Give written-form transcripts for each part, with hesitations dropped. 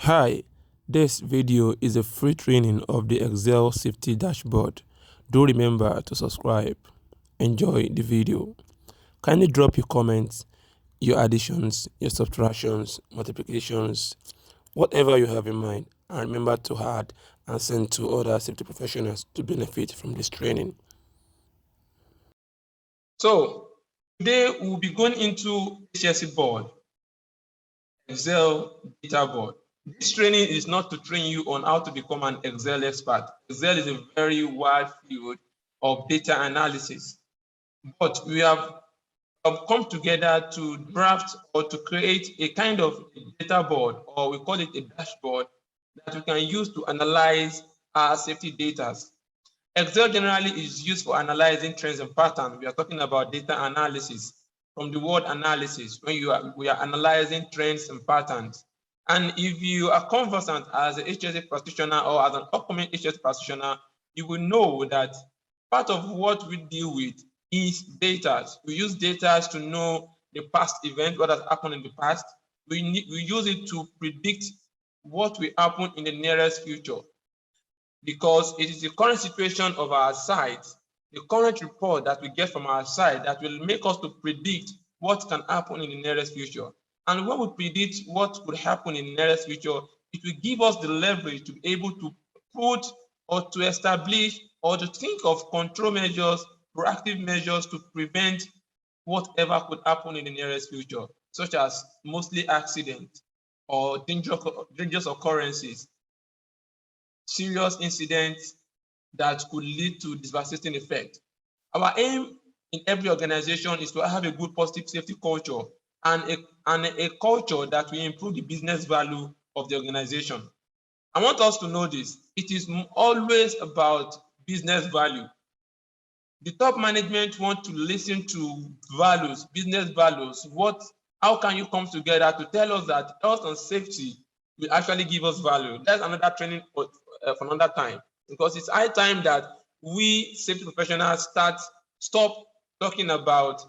Hi, this video is a free training of the Excel Safety Dashboard. Do remember to subscribe. Enjoy the video. Kindly drop your comments, your additions, your subtractions, multiplications, whatever you have in mind, and remember to add and send to other safety professionals to benefit from this training. So today we'll be going into HSE board, Excel data board. This training is not to train you on how to become an Excel expert. Excel is a very wide field of data analysis, but we have come together to draft or to create a kind of data board, or we call it a dashboard, that we can use to analyze our safety data. Excel generally is used for analyzing trends and patterns. We are talking about data analysis from the word analysis, when we are analyzing trends and patterns. And if you are conversant as a HSE practitioner or as an upcoming HSE practitioner, you will know that part of what we deal with is data. We use data to know the past event, what has happened in the past. We use it to predict what will happen in the nearest future, because it is the current situation of our site, the current report that we get from our site, that will make us to predict what can happen in the nearest future. And when we predict what could happen in the nearest future, it will give us the leverage to be able to put or to establish or to think of control measures, proactive measures to prevent whatever could happen in the nearest future, such as mostly accidents or dangerous occurrences, serious incidents that could lead to devastating effect. Our aim in every organization is to have a good positive safety culture and a culture that will improve the business value of the organization. I want us to know this. It is always about business value. The top management want to listen to values, business values. How can you come together to tell us that health and safety will actually give us value? That's another training for another time, because it's high time that we safety professionals stop talking about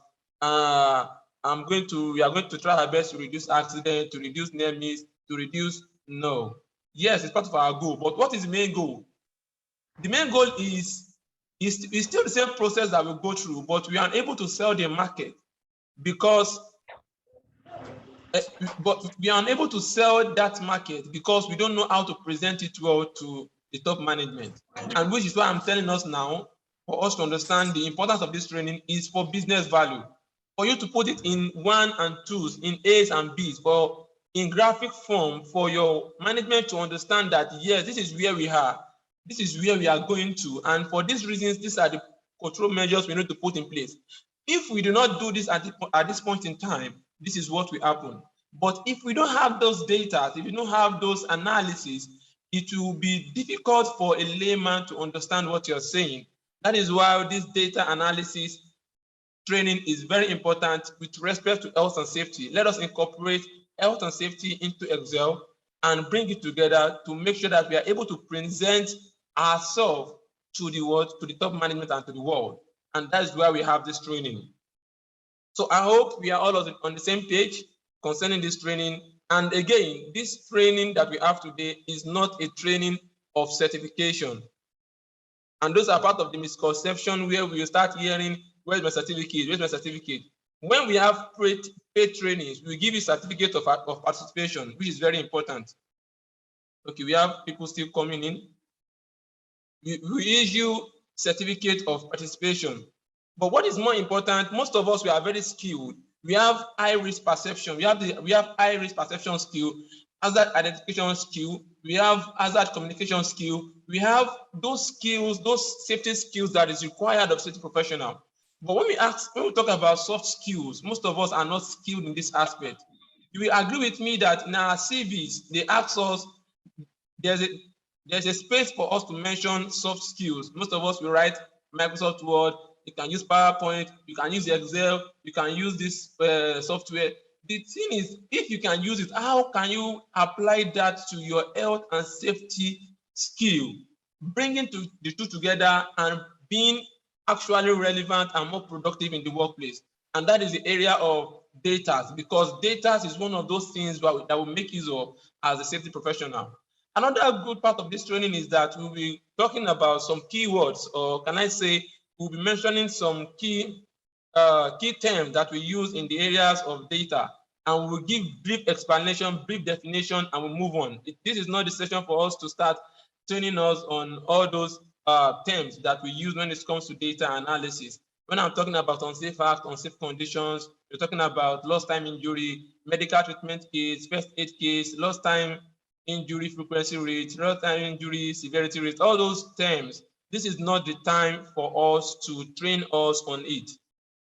we are going to try our best to reduce accidents, to reduce near miss, to reduce. No. Yes, it's part of our goal, but what is the main goal? The main goal is still the same process that we go through, but we are unable to sell the market because we are unable to sell that market because we don't know how to present it well to the top management. And which is why I'm telling us now, for us to understand the importance of this training is for business value. For you to put it in 1 and 2s, in A's and B's, or in graphic form, for your management to understand that, yes, this is where we are, this is where we are going to, and for these reasons, these are the control measures we need to put in place. If we do not do this at this point in time, this is what will happen. But if we don't have those data, if we don't have those analyses, it will be difficult for a layman to understand what you're saying. That is why this data analysis training is very important with respect to health and safety. Let us incorporate health and safety into Excel and bring it together to make sure that we are able to present ourselves to the world, to the top management and to the world. And that is why we have this training. So I hope we are all on the same page concerning this training. And again, this training that we have today is not a training of certification. And those are part of the misconception where we start hearing, where's my certificate, where's my certificate? When we have paid trainings, we give you certificate of participation, which is very important. Okay, we have people still coming in. We issue certificate of participation. But what is more important, most of us, we are very skilled. We have high risk perception. We have high risk perception skill, hazard identification skill. We have hazard communication skill. We have those skills, those safety skills that is required of safety professional. But when we talk about soft skills, most of us are not skilled in this aspect. You will agree with me that in our CVs, they ask us, there's a space for us to mention soft skills. Most of us will write Microsoft Word. You can use PowerPoint, you can use Excel, you can use this software. The thing is, if you can use it, how can you apply that to your health and safety skill? Bringing the two together and being actually relevant and more productive in the workplace. And that is the area of data, because data is one of those things that will make use of. as a safety professional. Another good part of this training is that we'll be talking about some keywords, or can I say, we'll be mentioning some key terms that we use in the areas of data, and we'll give brief explanation, brief definition, and we'll move on. This is not the session for us to start training us on all those terms that we use when it comes to data analysis. When I'm talking about unsafe act, unsafe conditions, we're talking about lost time injury, medical treatment case, first aid case, lost time injury frequency rate, lost time injury severity rate, all those terms. This is not the time for us to train us on it.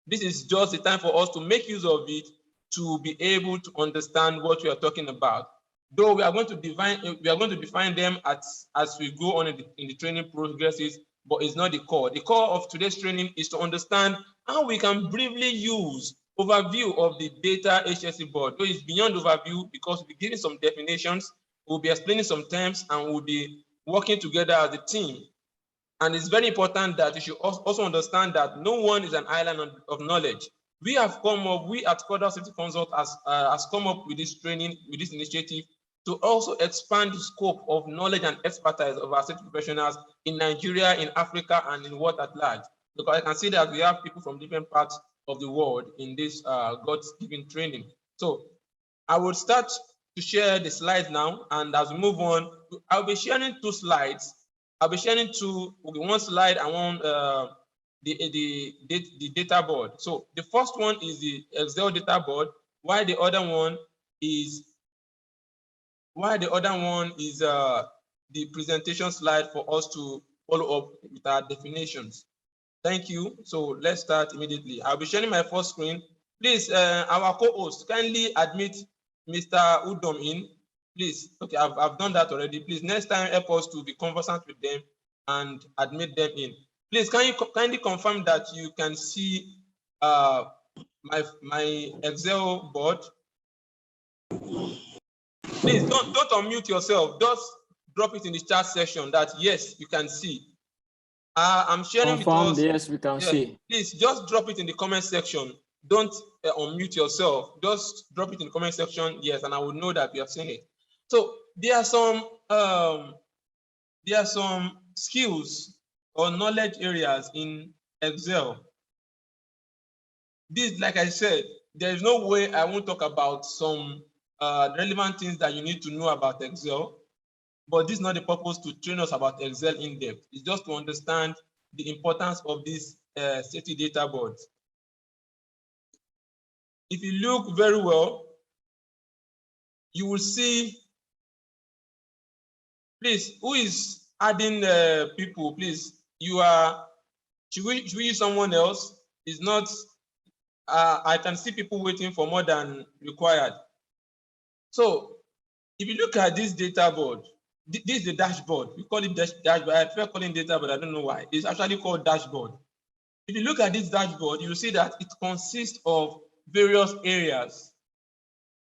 This is just the time for us to make use of it to be able to understand what we are talking about. Though we are going to define them as we go on in the training progresses, but it's not the core. The core of today's training is to understand how we can briefly use overview of the data HSE board. Though it's beyond overview, because we'll be giving some definitions, we'll be explaining some terms, and we'll be working together as a team. And it's very important that you should also understand that no one is an island of knowledge. We at Cordal Safety Consult has come up with this training, with this initiative, to also expand the scope of knowledge and expertise of our safety professionals in Nigeria, in Africa, and in world at large. Because I can see that we have people from different parts of the world in this God-given training. So I will start to share the slides now, and as we move on, I'll be sharing two slides. I'll be sharing one slide and one the data board. So the first one is the Excel data board, while the other one is the presentation slide for us to follow up with our definitions. Thank you. So let's start immediately. I'll be sharing my first screen. Please, our co-host, kindly admit Mr. Udom in. Please, okay, I've done that already. Please, next time, help us to be conversant with them and admit them in. Please, can you kindly confirm that you can see my Excel board? Please don't unmute yourself. Just drop it in the chat section that yes, you can see. I'm sharing Confirmed, with us. yes, we can see. Please just drop it in the comment section. Don't unmute yourself. Just drop it in the comment section, yes, and I will know that you have seen it. So there are some skills or knowledge areas in Excel. This, like I said, there is no way I won't talk about some relevant things that you need to know about Excel, but this is not the purpose to train us about Excel in depth. It's just to understand the importance of this safety data board. If you look very well, you will see, please, who is adding people? Please, should we use someone else? It's not, I can see people waiting for more than required. So if you look at this data board, this is the dashboard. We call it dashboard. I prefer calling data, but I don't know why. It's actually called dashboard. If you look at this dashboard, you will see that it consists of various areas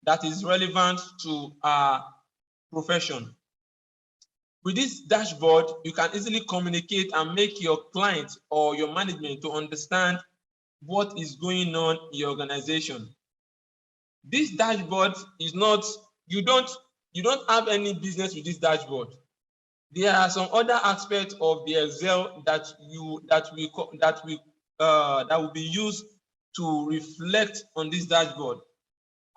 that is relevant to our profession. With this dashboard, you can easily communicate and make your client or your management to understand what is going on in your organization. This dashboard is not, you don't have any business with this dashboard. There are some other aspects of the Excel that will be used to reflect on this dashboard.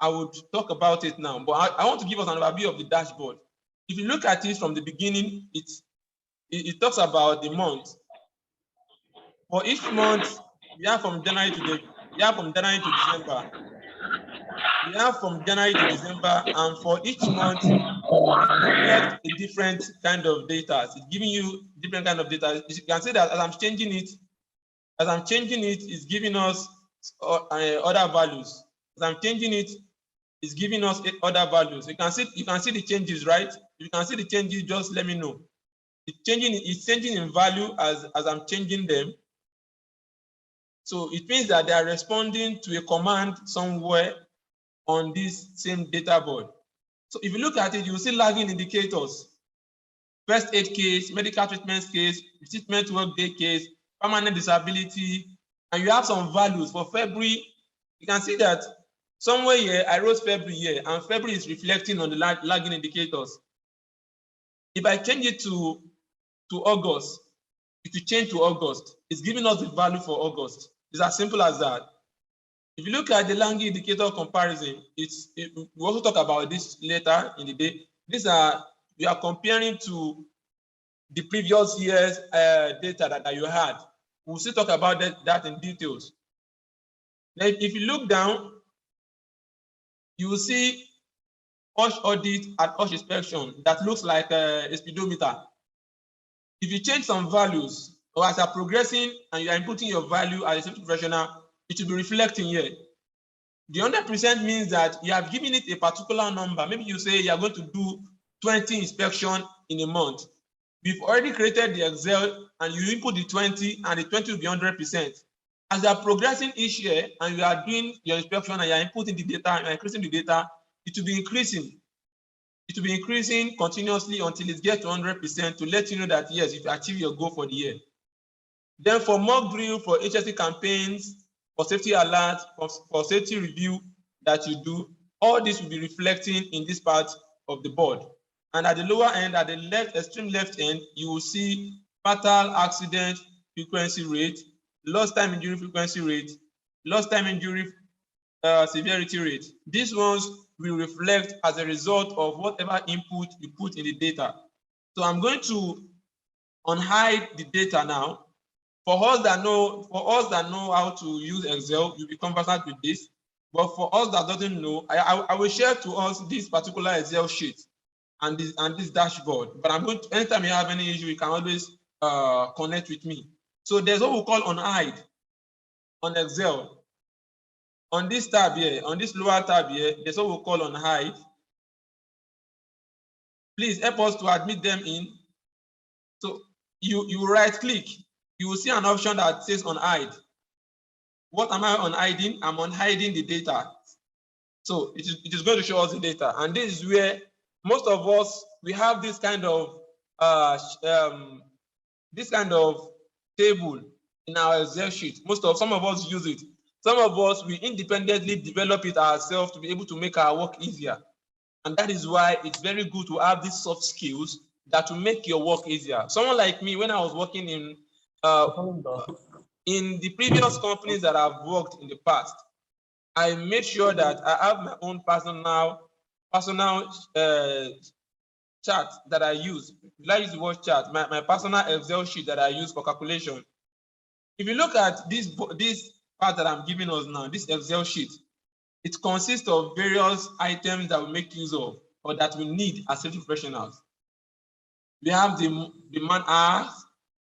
I would talk about it now, but I want to give us an overview of the dashboard. If you look at it from the beginning, it talks about the month. For each month, we have from January to December. We have from January to December, and for each month, it reflects a different kind of data. It's giving you different kind of data. You can see that as I'm changing it, it's giving us other values. As I'm changing it, it's giving us other values. You can see the changes, right? If you can see the changes, just let me know. It's changing in value as I'm changing them. So it means that they are responding to a command somewhere on this same data board. So if you look at it, you will see lagging indicators. First aid case, medical treatment case, treatment workday case, permanent disability, and you have some values for February. You can see that Somewhere here, I wrote February here, and February is reflecting on the lagging indicators. If I change it to August, it will change to August. It's giving us the value for August. It's as simple as that. If you look at the lagging indicator comparison, we also talk about this later in the day. We are comparing to the previous year's data that you had. We'll still talk about that in details. Then if you look down, you will see OSH audit and OSH inspection that looks like a speedometer. If you change some values, or as you're progressing and you are inputting your value as a safety professional, it will be reflecting here. The 100% means that you have given it a particular number. Maybe you say you are going to do 20 inspections in a month. We've already created the Excel and you input the 20 and the 20 will be 100%. As you are progressing each year and you are doing your inspection and you are inputting the data and increasing the data, it will be increasing. It will be increasing continuously until it gets to 100% to let you know that yes, you've achieved your goal for the year. Then for mock drill, for HSE campaigns, for safety alert, for safety review that you do, all this will be reflecting in this part of the board. And at the lower end, at the left, extreme left end, you will see fatal accident frequency rate, lost time injury frequency rate, lost time injury severity rate. These ones will reflect as a result of whatever input you put in the data. So I'm going to unhide the data now. For us that know how to use Excel, you'll be conversant with this. But for us that doesn't know, I will share to us this particular Excel sheet and this dashboard. But I'm going to, anytime you have any issue, you can always connect with me. So there's what we call unhide on Excel. On this tab here, on this lower tab here, there's what we call unhide. Please help us to admit them in. So you right click, you will see an option that says unhide. What am I unhiding? I'm unhiding the data. So it is going to show us the data. And this is where most of us, we have this kind of table in our Excel sheet. Some of us use it. Some of us, we independently develop it ourselves to be able to make our work easier. And that is why it's very good to have these soft skills that will make your work easier. Someone like me, when I was working in the previous companies that I've worked in the past, I made sure that I have my own personal chart that I use. I use the word chart, my personal Excel sheet that I use for calculation. If you look at this part that I'm giving us now, this Excel sheet, it consists of various items that we make use of or that we need as safety professionals. We have the man hours,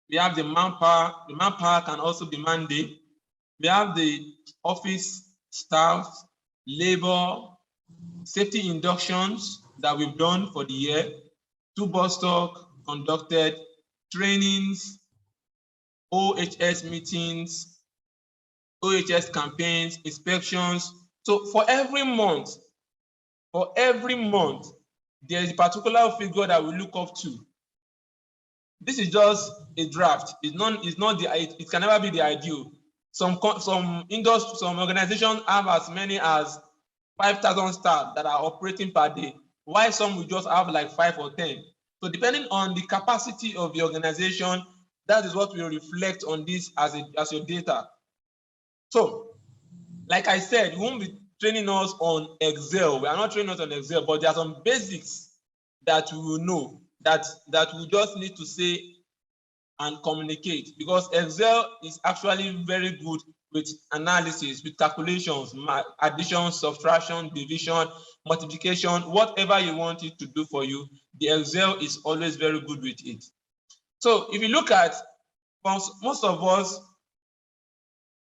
we have the manpower. The manpower can also be man day. We have the office staff, labor, safety inductions that we've done for the year, 2 bus talk conducted, trainings, OHS meetings, OHS campaigns, inspections. So for every month, there is a particular figure that we look up to. This is just a draft. It can never be the ideal. Some organizations have as many as 5,000 staff that are operating per day, while some will just have like 5 or 10. So depending on the capacity of the organization, that is what will reflect on this as your data. So, like I said, we won't be training us on Excel. We are not training us on Excel, but there are some basics that we will know that we just need to say and communicate, because Excel is actually very good with analysis, with calculations, addition, subtraction, division, multiplication, whatever you want it to do for you. The Excel is always very good with it. So if you look at most of us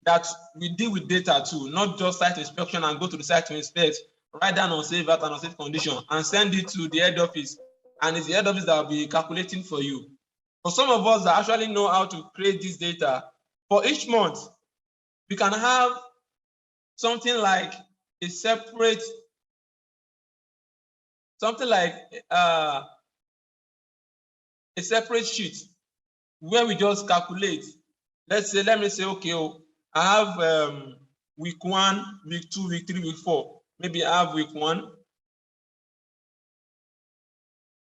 that we deal with data too, not just site inspection and go to the site to inspect, write down unsafe and unsafe condition and send it to the head office, and it's the head office that will be calculating for you. For some of us that actually know how to create this data, for each month, we can have something like a separate, sheet where we just calculate. Let me say, okay, I have week 1, week 2, week 3, week 4. Maybe I have week 1,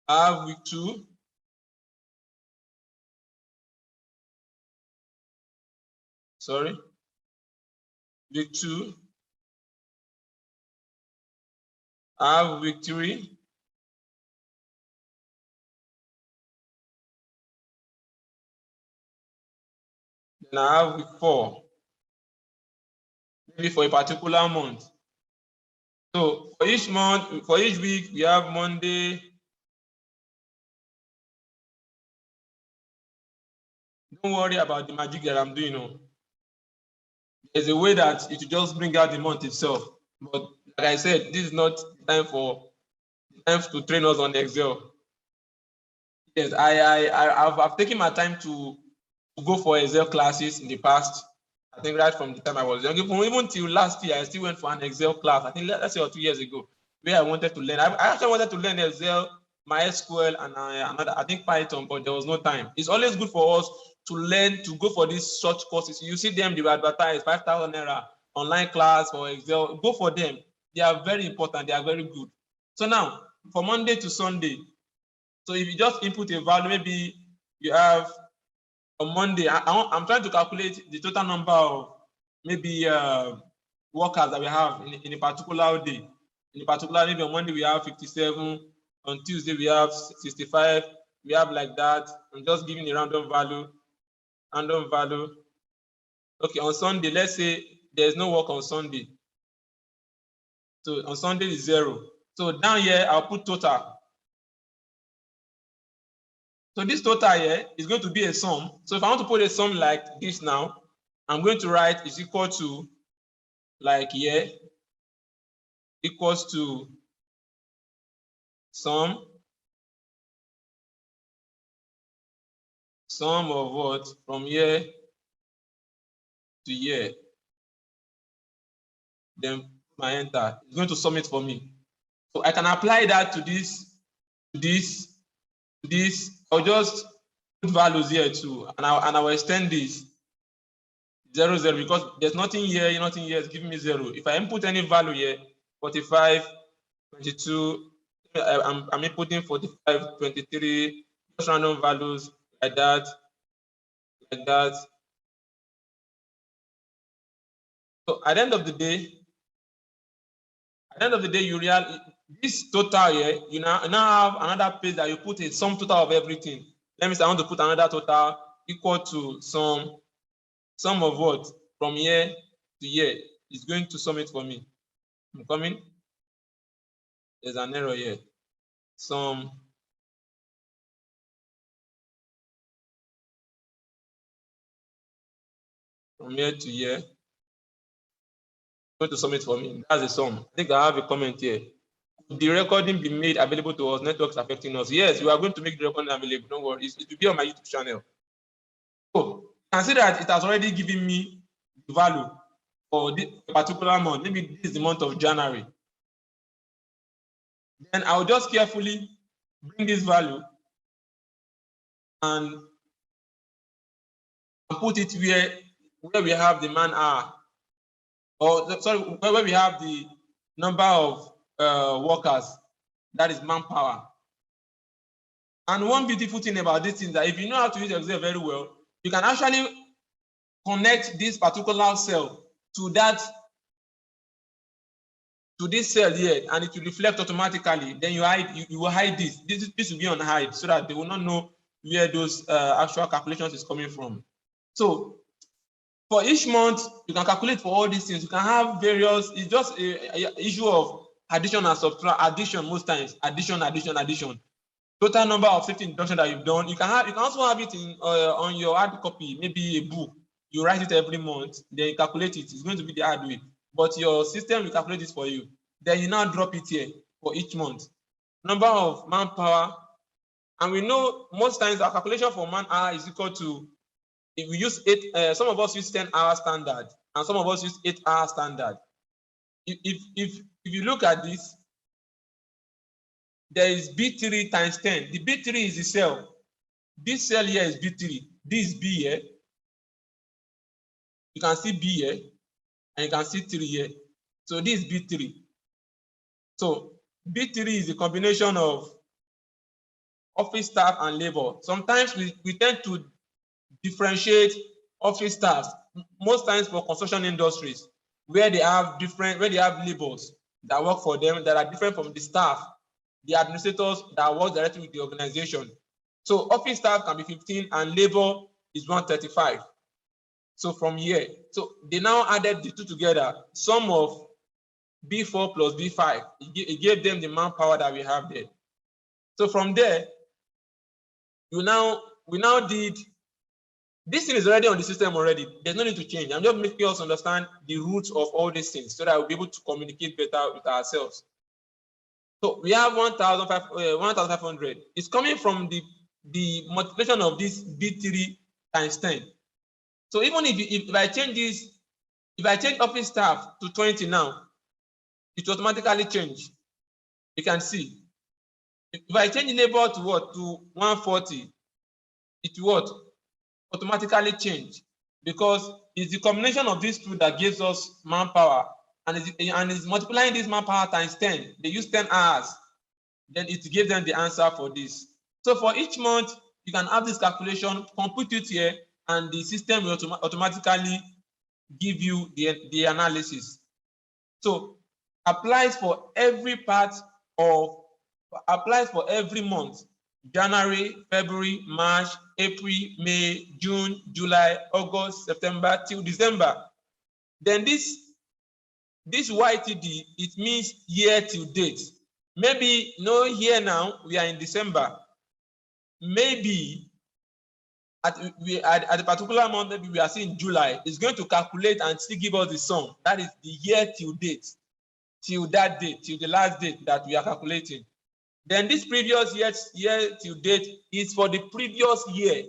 I have week 2, sorry, week 2, I have week 3, then I have week 4, maybe for a particular month. So for each month, for each week, we have Monday. Don't worry about the magic that I'm doing. No. There's a way that it will just bring out the month itself. But like I said, this is not time to train us on Excel. Yes, I've taken my time to go for Excel classes in the past. I think right from the time I was young, even till last year, I still went for an Excel class. I think let's say 2 years ago, where I wanted to learn. I actually wanted to learn Excel, MySQL, and another, I think Python, but there was no time. It's always good for us to learn, to go for these short courses. You see them, they were advertised 5,000 naira online class for Excel. Go for them. They are very important. They are very good. So now, from Monday to Sunday, so if you just input a value, maybe you have on Monday, I'm trying to calculate the total number of maybe workers that we have in a particular day. In a particular, maybe on Monday we have 57, on Tuesday we have 65, we have like that. I'm just giving a random value. Okay, on Sunday, let's say there's no work on Sunday. So on Sunday is 0. So down here, I'll put total. So this total here is going to be a sum. So if I want to put a sum like this now, I'm going to write is equal to, like here, equals to sum of what? From here to here. Then my enter. It's going to sum it for me. So I can apply that to this, to this, to this. I'll just put values here too, and I'll extend this 0, 0, because there's nothing here is giving me 0. If I input any value here, 45, 22, I'm inputting 45, 23, just random values like that, like that. So at the end of the day, you realize this total here, you now have another page that you put a sum total of everything. Let me say I want to put another total equal to sum of what? From here to here. It's going to sum it for me. I'm coming. There's an error here. Sum from here to here. Going to sum it for me. That's a sum. I think I have a comment here. Could the recording be made available to us? Networks affecting us. Yes, we are going to make the recording available. Don't worry. It will be on my YouTube channel. So consider that it has already given me the value for this particular month. Maybe this is the month of January. Then I'll just carefully bring this value and put it where we have the man hour, or sorry, where we have the number of workers, that is manpower. And one beautiful thing about this is that if you know how to use Excel very well, you can actually connect this particular cell to this cell here, and it will reflect automatically. Then you will hide this. This will be on hide so that they will not know where those actual calculations is coming from. So for each month, you can calculate for all these things. You can have various. It's just a issue of addition and subtraction. Addition most times. Addition. Total number of safety induction that you've done. You can also have it in on your hard copy, maybe a book. You write it every month, then you calculate it. It's going to be the hard way, but your system will calculate it for you. Then you now drop it here for each month. Number of manpower, and we know most times our calculation for man hour is equal to, if we use 8, some of us use 10-hour standard, and some of us use 8-hour standard. If you look at this, there is B3 times 10. The B3 is the cell. This cell here is B3. This is B here. You can see B here. and you can see 3 here. So this is B3. So B3 is a combination of office staff and labor. Sometimes we tend to differentiate office staff, most times for construction industries, where they have laborers that work for them that are different from the staff, the administrators that work directly with the organization. So office staff can be 15 and labor is 135. So from here, so they now added the two together, sum of B4 plus B5. It gave them the manpower that we have there. So from there, we now did, this thing is already on the system already. There's no need to change. I'm just making us understand the roots of all these things so that we'll be able to communicate better with ourselves. So we have 1,500. It's coming from the multiplication of this B3 times 10. So even if I change this, if I change office staff to 20 now, it will automatically change. You can see. If I change labor to what? To 140, it will what? Automatically change, because it's the combination of these two that gives us manpower, and it's multiplying this manpower times 10. They use 10 hours, then it gives them the answer for this. So for each month, you can have this calculation, compute it here, and the system will automatically give you the analysis. So applies for every month: January, February, March, April, May, June, July, August, September till December. Then this YTD, it means year till date. Maybe here now we are in December. Maybe at a particular month, maybe we are seeing July. It's going to calculate and still give us the sum. That is the year till date, till that date, till the last date that we are calculating. Then this previous year till date is for the previous year,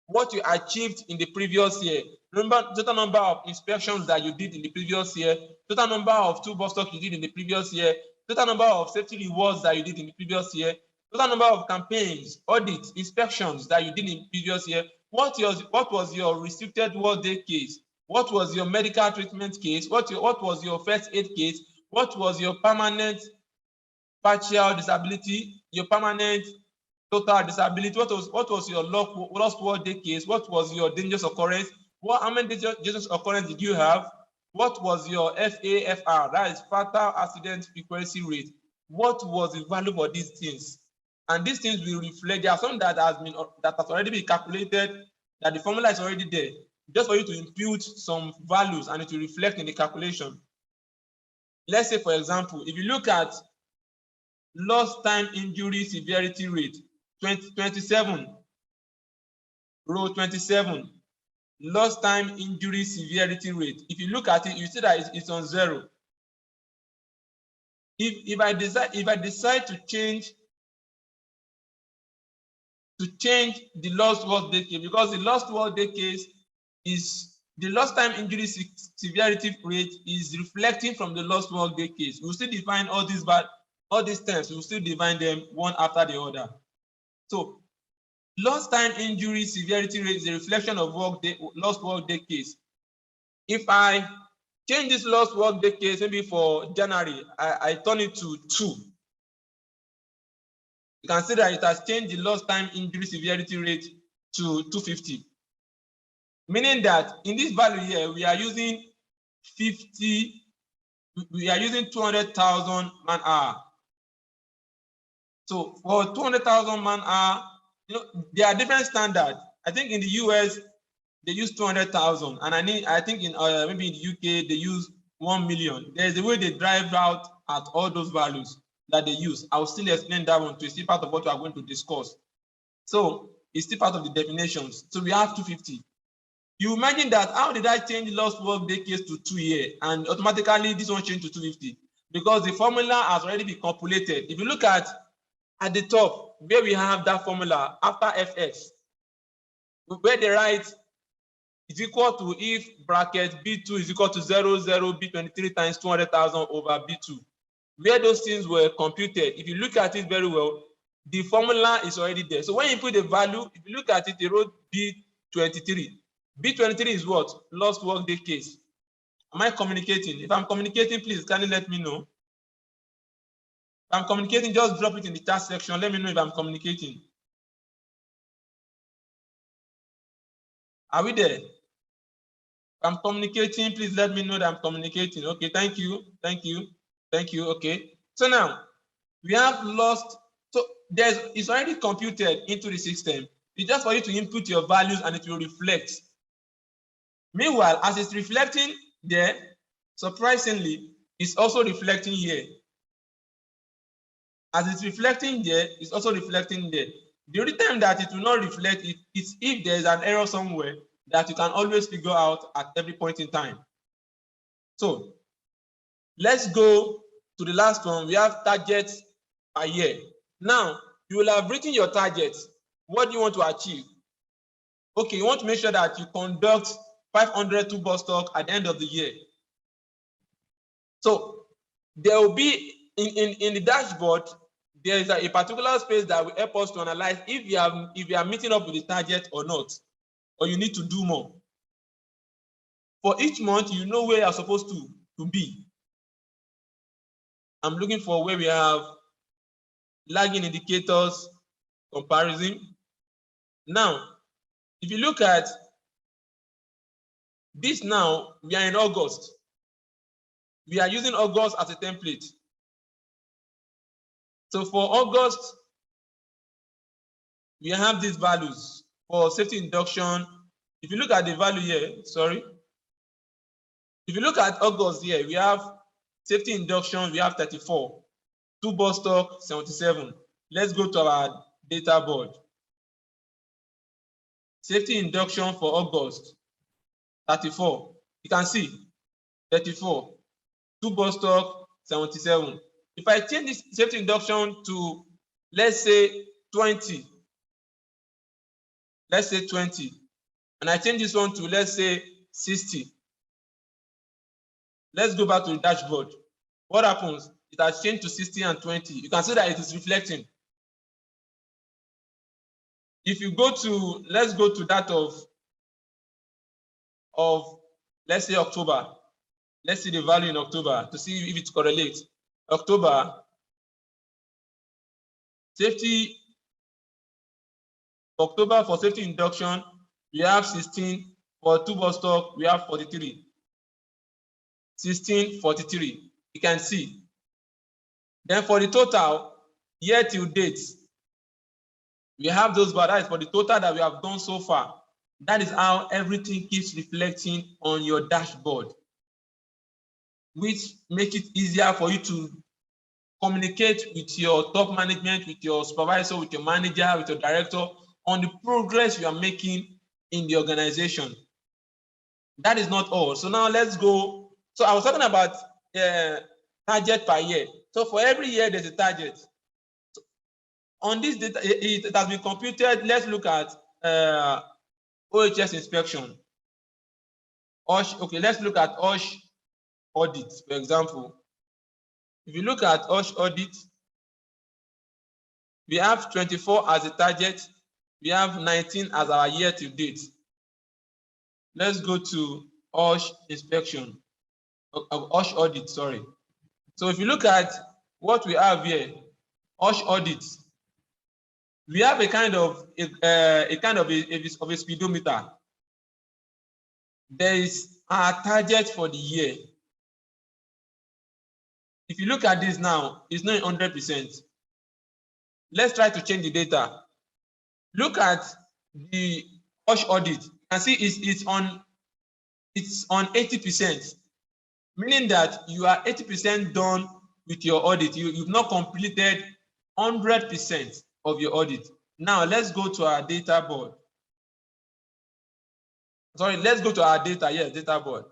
what you achieved in the previous year. Remember, total number of inspections that you did in the previous year, total number of toolbox stock you did in the previous year, total number of safety rewards that you did in the previous year, total number of campaigns, audits, inspections that you did in the previous year. What was your restricted work day case? What was your medical treatment case? What was your first aid case? What was your permanent partial disability, your permanent total disability? What was your lost work day case? What was your dangerous occurrence? How many dangerous occurrence did you have? What was your FAFR, that is fatal accident frequency rate? What was the value for these things? And these things will reflect. There are some that has already been calculated, that the formula is already there, just for you to impute some values and it will reflect in the calculation. Let's say, for example, if you look at lost time injury severity rate, 27, row 27, lost time injury severity rate. If you look at it, you see that it's on 0. If I decide to change the lost work day case, because the lost work day case is the lost time injury severity rate is reflecting from the lost work day case. We'll still define all these terms, we'll still define them one after the other. So lost time injury severity rate is a reflection of lost work day case. If I change this lost work day case, maybe for January, I turn it to 2. You can see that it has changed the lost time injury severity rate to 250. Meaning that in this value here, we are using 200,000 man-hour. So for 200,000 man-hour, there are different standards. I think in the US, they use 200,000, and I think in maybe in the UK, they use 1 million. There's a way they drive out at all those values that they use. I'll still explain that one to see part of what we are going to discuss. So it's still part of the definitions. So we have 250. You imagine that, how did I change lost work day case to 2 year and automatically this one changed to 250? Because the formula has already been calculated. If you look at the top where we have that formula after FX, where they write is equal to if bracket B2 is equal to 00 B23 times 200,000 over B2, where those things were computed. If you look at it very well, the formula is already there. So when you put the value, if you look at it, they wrote B23. B23 is what? Lost work day case. Am I communicating? If I'm communicating, please can you let me know? If I'm communicating, just drop it in the chat section. Let me know if I'm communicating. Are we there? If I'm communicating, please let me know that I'm communicating. Okay, thank you. Thank you. Thank you. Okay. So now we have lost. So it's already computed into the system. It's just for you to input your values and it will reflect. Meanwhile, as it's reflecting there, surprisingly, it's also reflecting here. As it's reflecting there, it's also reflecting there. The only time that it will not reflect it is if there is an error somewhere that you can always figure out at every point in time. So let's go to the last one. We have targets per year. Now, you will have written your targets. What do you want to achieve? Okay, you want to make sure that you conduct 500 two-bus stock at the end of the year. So there will be in the dashboard, there is a particular space that will help us to analyze if you are meeting up with the target or not, or you need to do more. For each month, you know where you're supposed to be. I'm looking for where we have lagging indicators comparison. Now, if you look at this now, we are in August. We are using August as a template. So for August, we have these values for safety induction. If you look at the value here, sorry. If you look at August here, we have safety induction, we have 34. Two-bus stock, 77. Let's go to our data board. Safety induction for August, 34. You can see 34. Two-bus stock, 77. If I change this safety induction to, let's say 20, let's say 20, and I change this one to, let's say 60. Let's go back to the dashboard. What happens? It has changed to 60 and 20. You can see that it is reflecting. If you go to, let's go to that of let's say October. Let's see the value in October to see if it correlates. October, safety, October for safety induction, we have 16. For two-bus stock, we have 43. 16, 43. You can see. Then for the total, year till date, we have those values for the total that we have done so far. That is how everything keeps reflecting on your dashboard, which makes it easier for you to communicate with your top management, with your supervisor, with your manager, with your director on the progress you are making in the organization. That is not all. So now let's go. So I was talking about target per year. So for every year, there's a target. So on this data, it has been computed. Let's look at OHS inspection. OSH, okay, let's look at OSH audit, for example. If you look at OSH audit, we have 24 as a target. We have 19 as our year to date. Let's go to OSH inspection, OSH audit, sorry. So if you look at what we have here, OSH audit, we have a kind of a speedometer. There is our target for the year. If you look at this now, it's not 100%. Let's try to change the data. Look at the OSH audit. You can see it's on 80%, meaning that you are 80% done with your audit. You've not completed 100% of your audit. Now let's go to our data board. Sorry, let's go to our data. Yes, data board.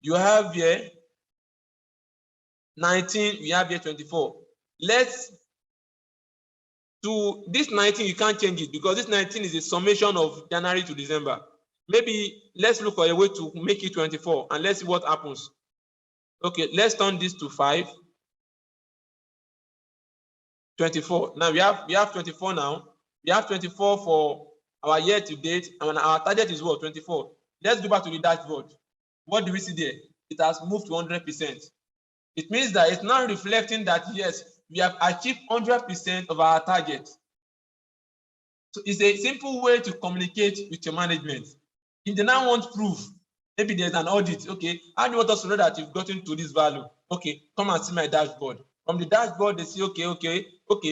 You have here 19, we have here 24. Let's do this 19, you can't change it because this 19 is a summation of January to December. Maybe let's look for a way to make it 24 and let's see what happens. Okay, let's turn this to 5. 24. Now we have 24 now. We have 24 for our year to date, and our target is what? 24. Let's go back to the dashboard. what do we see there? It has moved to 100%. It means that it's now reflecting that, yes, we have achieved 100% of our target. So it's a simple way to communicate with your management. If they now want proof, maybe there's an audit. Okay, how do you want us to know that you've gotten to this value? Okay, come and see my dashboard. From the dashboard, they say, okay,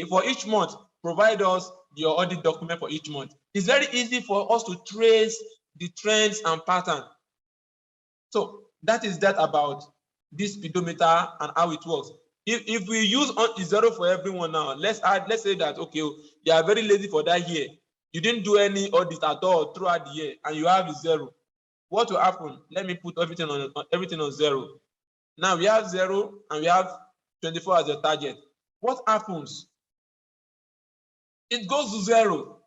for each month, provide us your audit document for each month. It's very easy for us to trace the trends and pattern. So that is that about this speedometer and how it works. If we use zero for everyone now, let's say that, okay, you are very lazy for that year. You didn't do any audit at all throughout the year and you have zero. What will happen? Let me put everything on zero. Now we have 0 and we have 24 as a target. What happens? It goes to 0.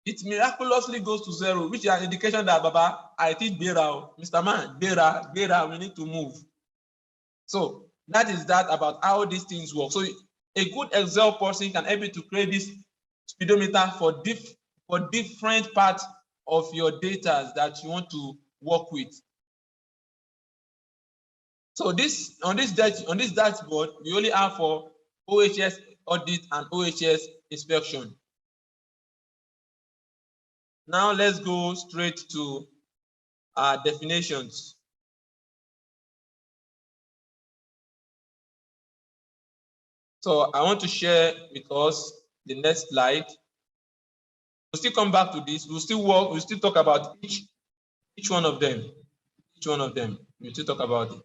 It miraculously goes to 0, which is an indication that, Baba, I think Bera, Mr. Man, Bera, we need to move. So that is that about how these things work. So a good Excel person can able to create this speedometer for different parts of your data that you want to work with. So on this dashboard, we only have for OHS audit and OHS inspection. Now let's go straight to our definitions. So I want to share with us the next slide. We'll still come back to this. We'll still talk about each one of them. Each one of them. We'll still talk about it.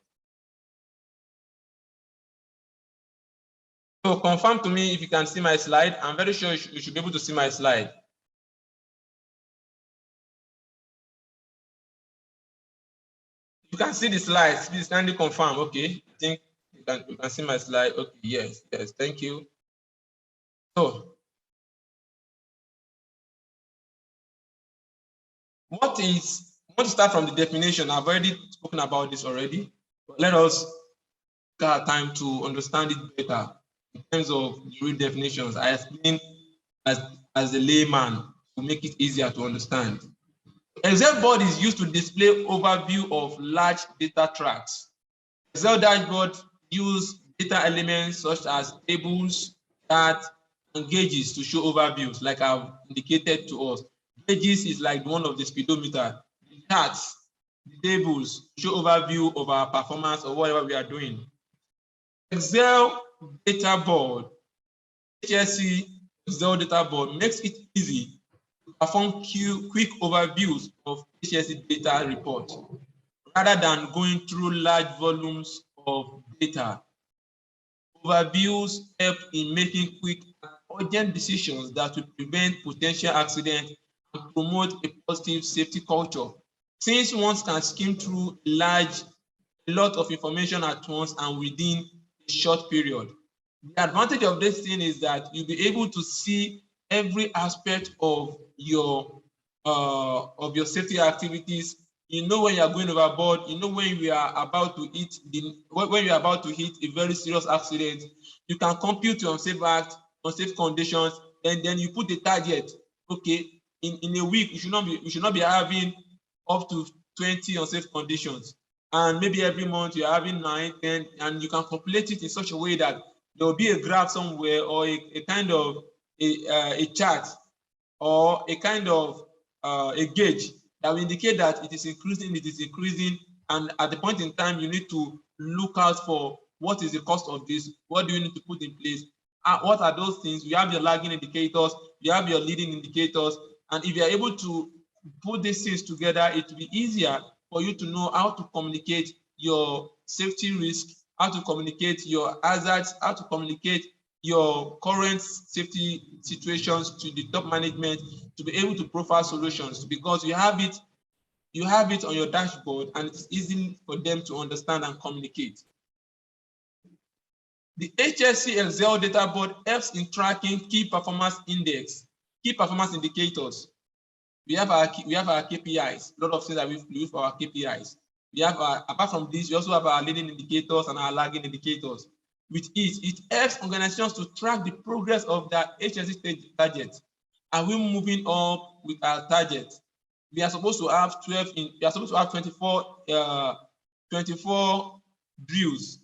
So confirm to me if you can see my slide. I'm very sure you should be able to see my slide. You can see the slides. Please kindly confirm. Okay, I think you can see my slide. Okay, yes, thank you. So I want to start from the definition. I've already spoken about this already, but let us take our time to understand it better in terms of the real definitions. I explain as a layman to make it easier to understand. Excel board is used to display overview of large data tracks. Excel dashboard use data elements such as tables, charts, and gauges to show overviews, like I've indicated to us. Gauges is like one of the speedometer. The charts, the tables show overview of our performance or whatever we are doing. Excel data board, HSE Excel data board makes it easy to perform quick overviews of HSE data report rather than going through large volumes of data. Overviews help in making quick and urgent decisions that will prevent potential accidents and promote a positive safety culture. Since one can skim through a lot of information at once and within a short period. The advantage of this thing is that you'll be able to see every aspect of your safety activities. You know when you are going overboard. You know when you are about to hit a very serious accident. You can compute your unsafe conditions, and then you put a target. Okay, in a week you should not be having up to 20 unsafe conditions, and maybe every month you're having 9, 10, and you can calculate it in such a way that there will be a graph somewhere or a kind of a chart or a kind of a gauge that will indicate that it is increasing, and at the point in time you need to look out for what is the cost of this, what do you need to put in place, what are those things. You have your lagging indicators, you have your leading indicators, and if you are able to put these things together, it will be easier for you to know how to communicate your safety risk, how to communicate your hazards, how to communicate your current safety situations to the top management, to be able to profile solutions, because you have it on your dashboard and it's easy for them to understand and communicate. The HSE Excel data board helps in tracking key performance indicators. We have our KPIs, a lot of things that we use for our KPIs. We have apart from this, we also have our leading indicators and our lagging indicators. With it helps organizations to track the progress of their HSE target. Are we moving up with our target? we are supposed to have 24 drills,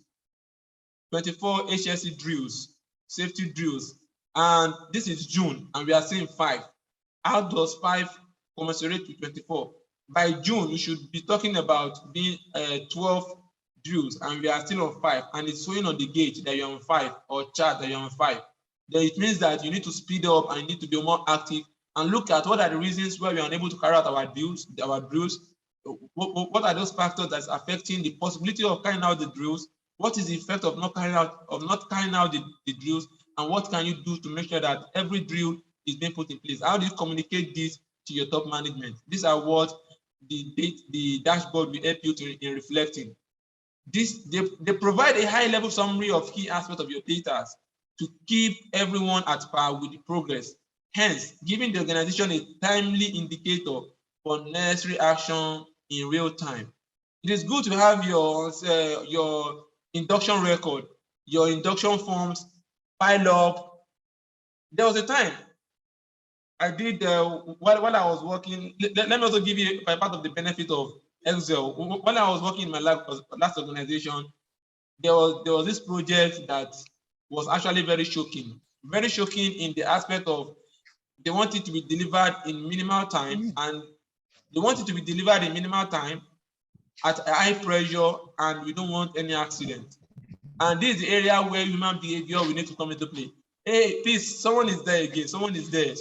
24 HSE drills, safety drills, and this is June, and we are seeing 5. How does 5 commensurate to 24? By June, we should be talking about being 12 drills, and we are still on 5, and it's showing on the gauge that you're on 5, or chart that you're on 5. Then it means that you need to speed up and you need to be more active and look at what are the reasons why we are unable to carry out our drills. What are those factors that's affecting the possibility of carrying out the drills? What is the effect of not carrying out the drills, and what can you do to make sure that every drill is being put in place? How do you communicate this to your top management? These are what the dashboard will help you in reflecting. They provide a high-level summary of key aspects of your data to keep everyone at par with the progress, hence giving the organization a timely indicator for necessary action in real time. It is good to have your induction record, your induction forms pile up. There was a time I did while I was working. Let me also give you a part of the benefit of Excel. When I was working in my last organization, there was this project that was actually very shocking in the aspect of they want it to be delivered in minimal time, and they want it to be delivered in minimal time at a high pressure, and we don't want any accident. And this is the area where human behavior will need to come into play. Hey, please, someone is there again. Someone is there.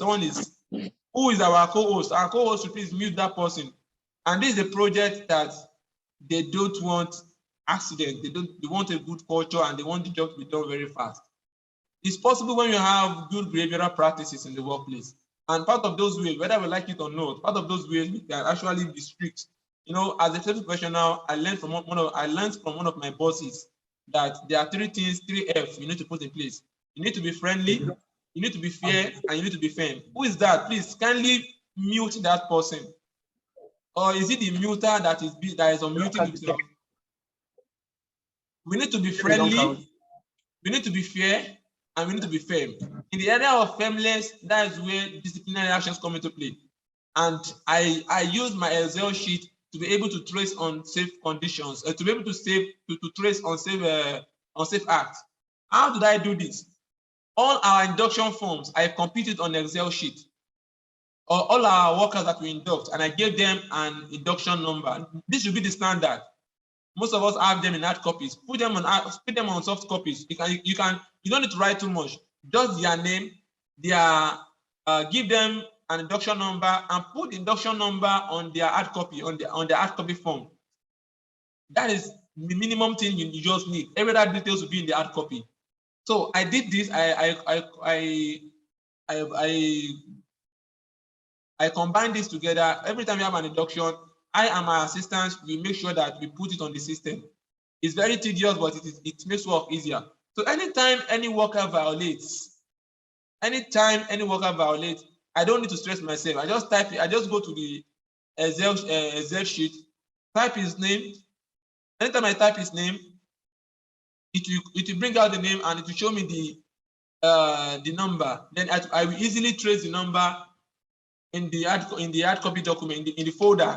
Who is our co-host? Our co-host should please mute that person. And this is a project that they don't want accident. They want a good culture, and they want the job to be done very fast. It's possible when you have good behavioral practices in the workplace. And part of those ways, whether we like it or not, part of those ways we can actually be strict. You know, as a safety professional, I learned from one of my bosses that there are 3 things, 3 F you need to put in place. You need to be friendly, you need to be fair, and you need to be firm. Who is that? Please kindly mute that person. Or is it the muter that is unmuting himself? We need to be friendly, we need to be fair, and we need to be firm. In the area of firmness, that is where disciplinary actions come into play. And I use my Excel sheet to be able to trace unsafe conditions, to be able to trace unsafe acts. How did I do this? All our induction forms, I computed on Excel sheet. All our workers that we induct, and I gave them an induction number. This should be the standard. Most of us have them in hard copies. Put them on soft copies. You don't need to write too much. Just their name, give them an induction number, and put the induction number on their hard copy, on their hard copy form. That is the minimum thing you just need. Every other details will be in the hard copy. So I did this. I combine this together. Every time you have an induction, I and my assistants, we make sure that we put it on the system. It's very tedious, but it makes work easier. So anytime any worker violates, I don't need to stress myself. I just type it. I just go to the Excel sheet, type his name. Anytime I type his name, it will bring out the name, and it will show me the number. Then I will easily trace the number in the hard copy document, in the folder,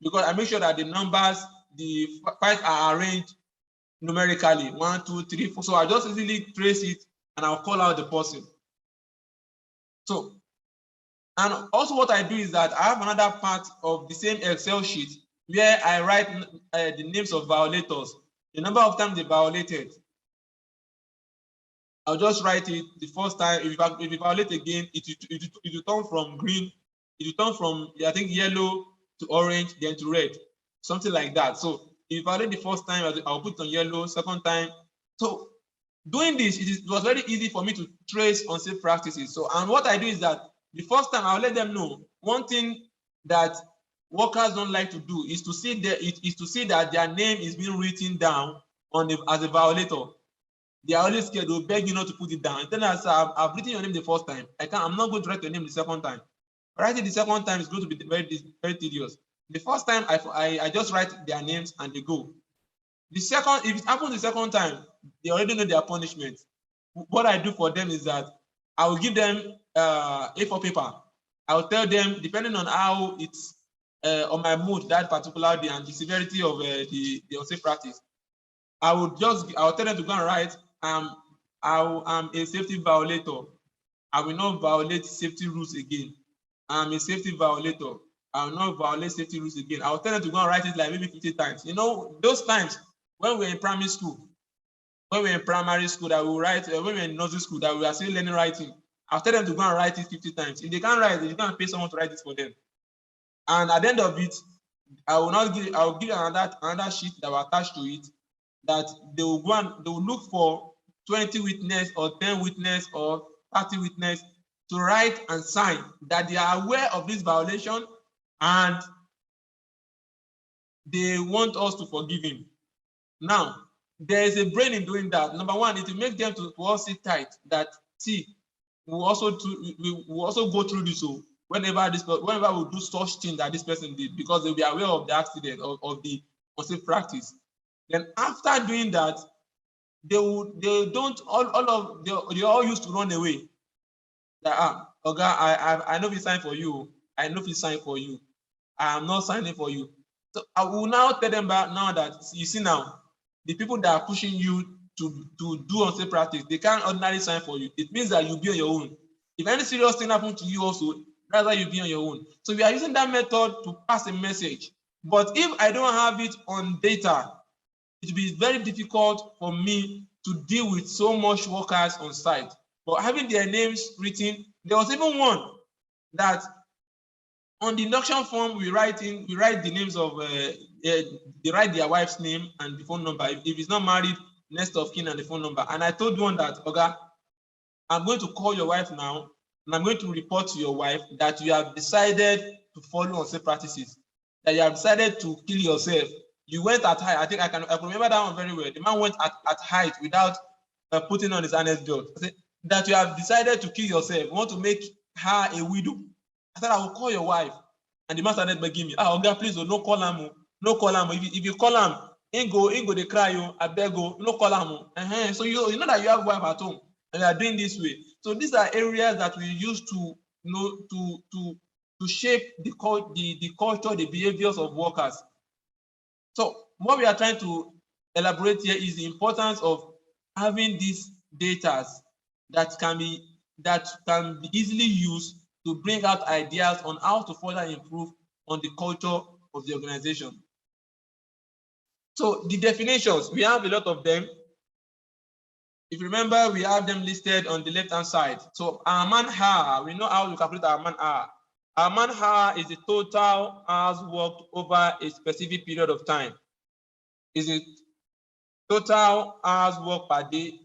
because I make sure that the numbers, the files are arranged numerically, 1, 2, 3, 4. So I just easily trace it, and I'll call out the person. So, and also what I do is that I have another part of the same Excel sheet where I write the names of violators, the number of times they violated. I'll just write it the first time. If you violate again, it will turn from green. It will turn from, I think, yellow to orange, then to red, something like that. So if you violate the first time, I'll put it on yellow. Second time. So doing this, it was very easy for me to trace unsafe practices. So, and what I do is that the first time I'll let them know. One thing that workers don't like to do is to see that their name is being written down as a violator. They are always scared. They'll beg you not to put it down. Then I've written your name the first time. I'm not going to write your name the second time. Writing the second time is going to be very tedious. The first time I just write their names and they go. If it happens the second time, they already know their punishment. What I do for them is that I will give them A4 paper. I will tell them, depending on how on my mood that particular day and the severity of the unsafe practice, I'll tell them to go and write, I'm a safety violator. I will not violate safety rules again. I'm a safety violator. I will not violate safety rules again. I'll tell them to go and write it like maybe 50 times. You know, those times when we're in primary school, when we're in primary school, that we write, when we're in nursery school, that we are still learning writing, I'll tell them to go and write it 50 times. If they can't write it, they can't pay someone to write it for them. And at the end of it, I'll give another sheet that will attach to it, that they will go and they will look for 20 witness or 10 witness or 30 witness to write and sign that they are aware of this violation and they want us to forgive him. Now, there is a brain in doing that. Number one, it will make them to all sit tight that, see, we will also go through this. So whenever we do such thing that this person did, because they'll be aware of the accident of the unsafe practice. Then after doing that, they all used to run away. That okay, I know if he sign for you, I know if he sign for you, I am not signing for you. So I will now tell them back now that you see now, the people that are pushing you to do unsafe practice, they can't ordinarily sign for you. It means that you'll be on your own. If any serious thing happens to you also, rather you be on your own. So we are using that method to pass a message. But if I don't have it on data, it will be very difficult for me to deal with so much workers on site. But having their names written, there was even one that on the induction form we write the names of they write their wife's name and the phone number. If it's not married, next of kin and the phone number. And I told one that, Oga, I'm going to call your wife now, and I'm going to report to your wife that you have decided to follow unsafe practices, that you have decided to kill yourself. You went at height. I think I can remember that one very well. The man went at height without putting on his harness belt. That you have decided to kill yourself. You want to make her a widow. I said, I will call your wife. And the man started begging me, Oga, please, no call him. No call him. If you call him, he go they cry you, I beg you, no call him. So you know that you have a wife at home and you are doing this way. So these are areas that we use to to shape the culture, the behaviors of workers. So what we are trying to elaborate here is the importance of having these data that can be easily used to bring out ideas on how to further improve on the culture of the organization. So the definitions, we have a lot of them. If you remember, we have them listed on the left-hand side. So our man-hour, we know how to calculate our man-hour. Our man-hour is the total hours worked over a specific period of time. Is it total hours worked per day?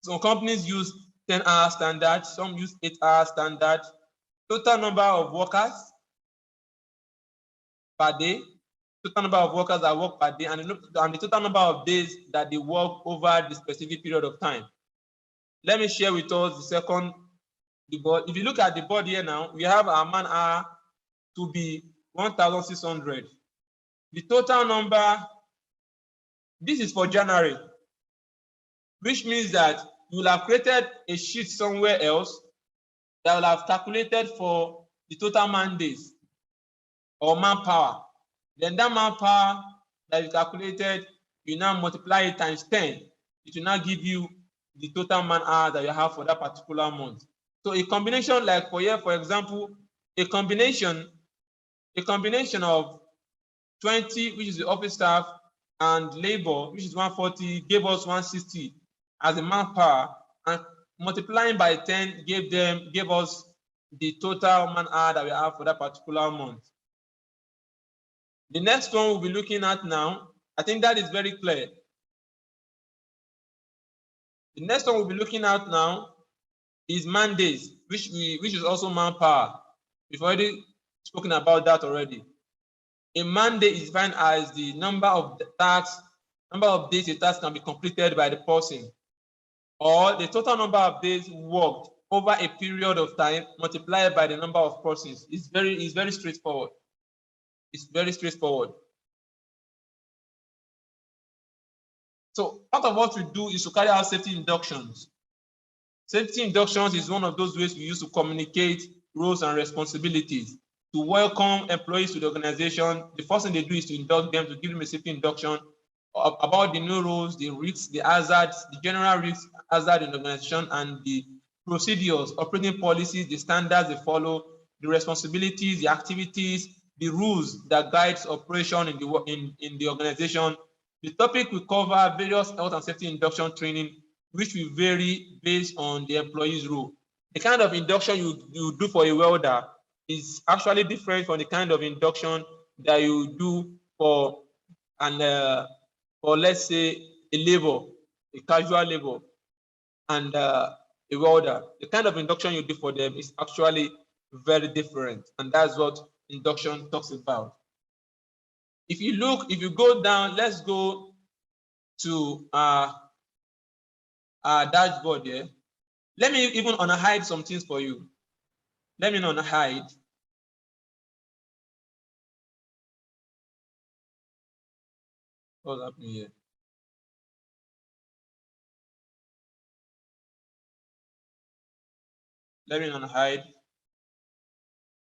Some companies use 10-hour standard, some use 8-hour standard. Total number of workers per day, total number of workers that work per day, and the total number of days that they work over the specific period of time. Let me share with us the second, board. If you look at the board here now, we have our man hour to be 1,600. The total number, this is for January, which means that you will have created a sheet somewhere else that will have calculated for the total man days or manpower. Then that manpower that you calculated, you now multiply it times 10. It will now give you the total man hour that you have for that particular month. So a combination, like for here, for example, a combination of 20, which is the office staff, and labor, which is 140, gave us 160 as a manpower, and multiplying by 10 gave us the total man hour that we have for that particular month. The next one we'll be looking at now, I think that is very clear. The next one we'll be looking at now is man days, which is also manpower. We've already spoken about that already. A man day is defined as the number of days a task can be completed by the person, or the total number of days worked over a period of time multiplied by the number of persons. It's very straightforward. It's very straightforward. So part of what we do is to carry out safety inductions. Safety inductions is one of those ways we use to communicate roles and responsibilities. to welcome employees to the organization. The first thing they do is to induct them, to give them a safety induction about the new rules, the risks, the hazards, the general risks, hazard in the organization, and the procedures, operating policies, the standards they follow, the responsibilities, the activities, the rules that guides operation in the organization. The topic will cover various health and safety induction training, which will vary based on the employee's role. The kind of induction you do for a welder is actually different from the kind of induction that you do for let's say a labor, a casual labor, and a welder. The kind of induction you do for them is actually very different, and that's what induction talks about. If you go down, let's go to our dashboard here. Let me even unhide some things for you. Let me unhide. What's happening here? Let me unhide.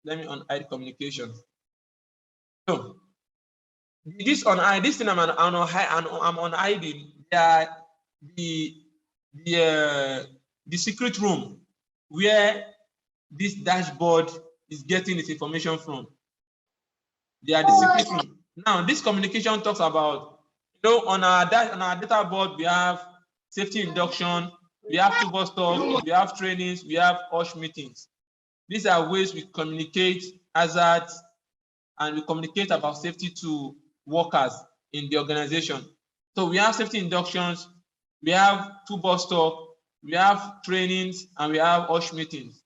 Let me unhide communication. So this thing I'm unhiding. The secret room where this dashboard is getting its information from. They are the secret room. Now, this communication talks about, on our data board, we have safety induction, we have two-bus talk, we have trainings, we have OSH meetings. These are ways we communicate hazards and we communicate about safety to workers in the organization. So we have safety inductions, we have two-bus talk, we have trainings, and we have OSH meetings.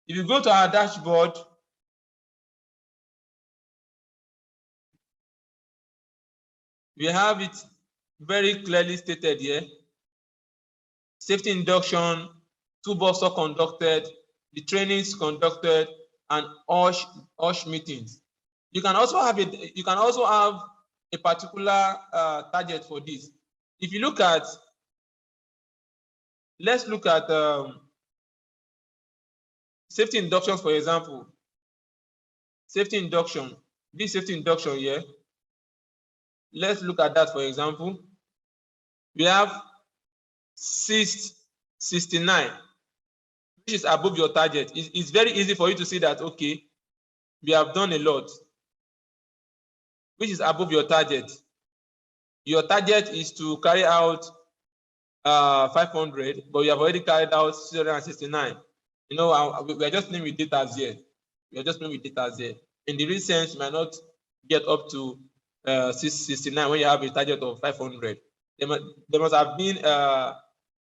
If you go to our dashboard, we have it very clearly stated here. Safety induction, two-bus talk conducted, the trainings conducted, and OSH meetings. You can also have a particular target for this. If you look at, let's look at safety induction, for example. Safety induction, this safety induction here. Let's look at that, for example. We have 69, which is above your target. It's very easy for you to see that, okay, we have done a lot, which is above your target. Your target is to carry out 500, but we have already carried out 669. We are just playing with data here. We are just playing with data here. In the real sense, you might not get up to 669 when you have a target of 500. There must have been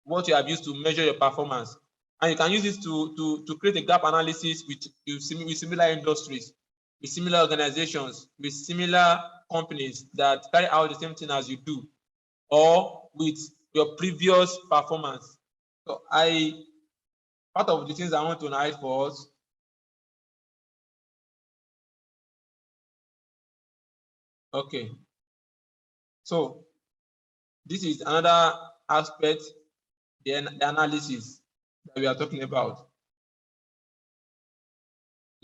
what you have used to measure your performance, and you can use this to create a gap analysis with similar industries, with similar organizations, with similar companies that carry out the same thing as you do, or with your previous performance. So part of the things I want to highlight for us. Okay. So this is another aspect, the analysis that we are talking about.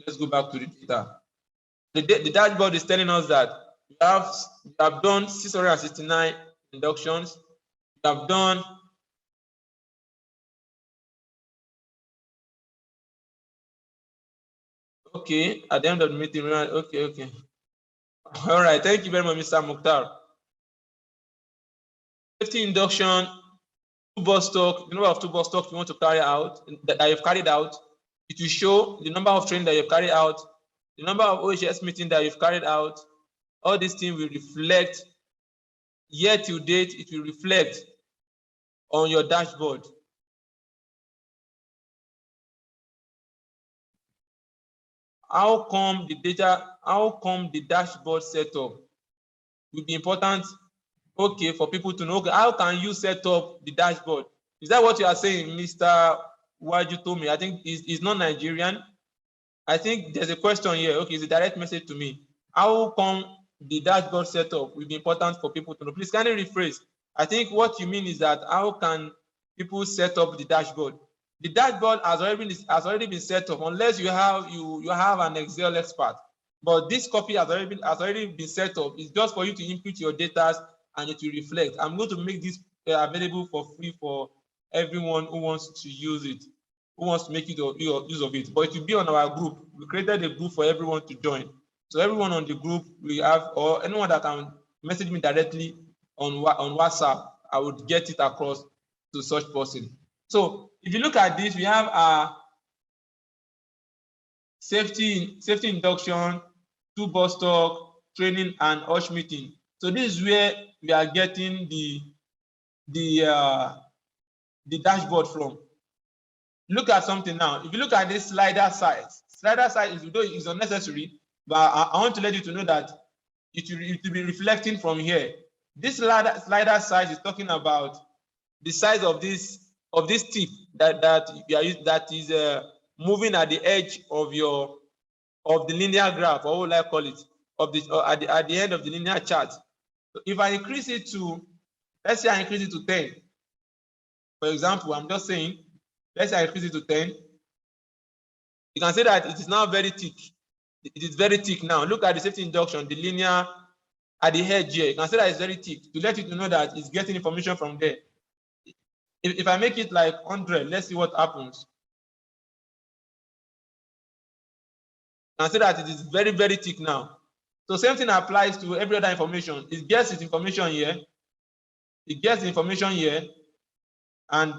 Let's go back to the data. The dashboard is telling us that we have done 669 inductions. We have done okay at the end of the meeting. Okay. All right. Thank you very much, Mr. Mukhtar. Safety induction, two-bus talk, the number of two-bus talks you want to carry out, that you've carried out. It will show the number of training that you've carried out, the number of OHS meetings that you've carried out. All these things will reflect, year to date, it will reflect on your dashboard. How come the dashboard setup will be important, okay, for people to know, okay, how can you set up the dashboard? Is that what you are saying, Mr. Waju told me? I think he's not Nigerian. I think there's a question here. Okay, it's a direct message to me. How come the dashboard setup will be important for people to know? Please kindly rephrase. I think what you mean is that how can people set up the dashboard? The dashboard has already been set up, unless you have an Excel expert. But this copy has already been set up. It's just for you to input your data and it will reflect. I'm going to make this available for free for everyone who wants to use it, who wants to make use of it. But it will be on our group. We created a group for everyone to join. So everyone on the group we have, or anyone that can message me directly on WhatsApp, I would get it across to such person. So if you look at this, we have our safety induction, two-bus talk, training, and OSH meeting. So this is where we are getting the dashboard from. Look at something now. If you look at this slider size is unnecessary, but I want to let you to know that it will be reflecting from here. This slider size is talking about the size of this tip that is moving at the edge of the linear graph, or what will I call it, at the end of the linear chart. So if I increase it to, let's say I increase it to 10, for example, I'm just saying, let's say I increase it to 10, you can say that it is now very thick. It is very thick now. Look at the safety induction, the linear at the edge here. You can say that it's very thick to let you to know that it's getting information from there. If I make it like 100, let's see what happens. You can see that it is very, very thick now. So same thing applies to every other information. It gets its information here. It gets the information here, and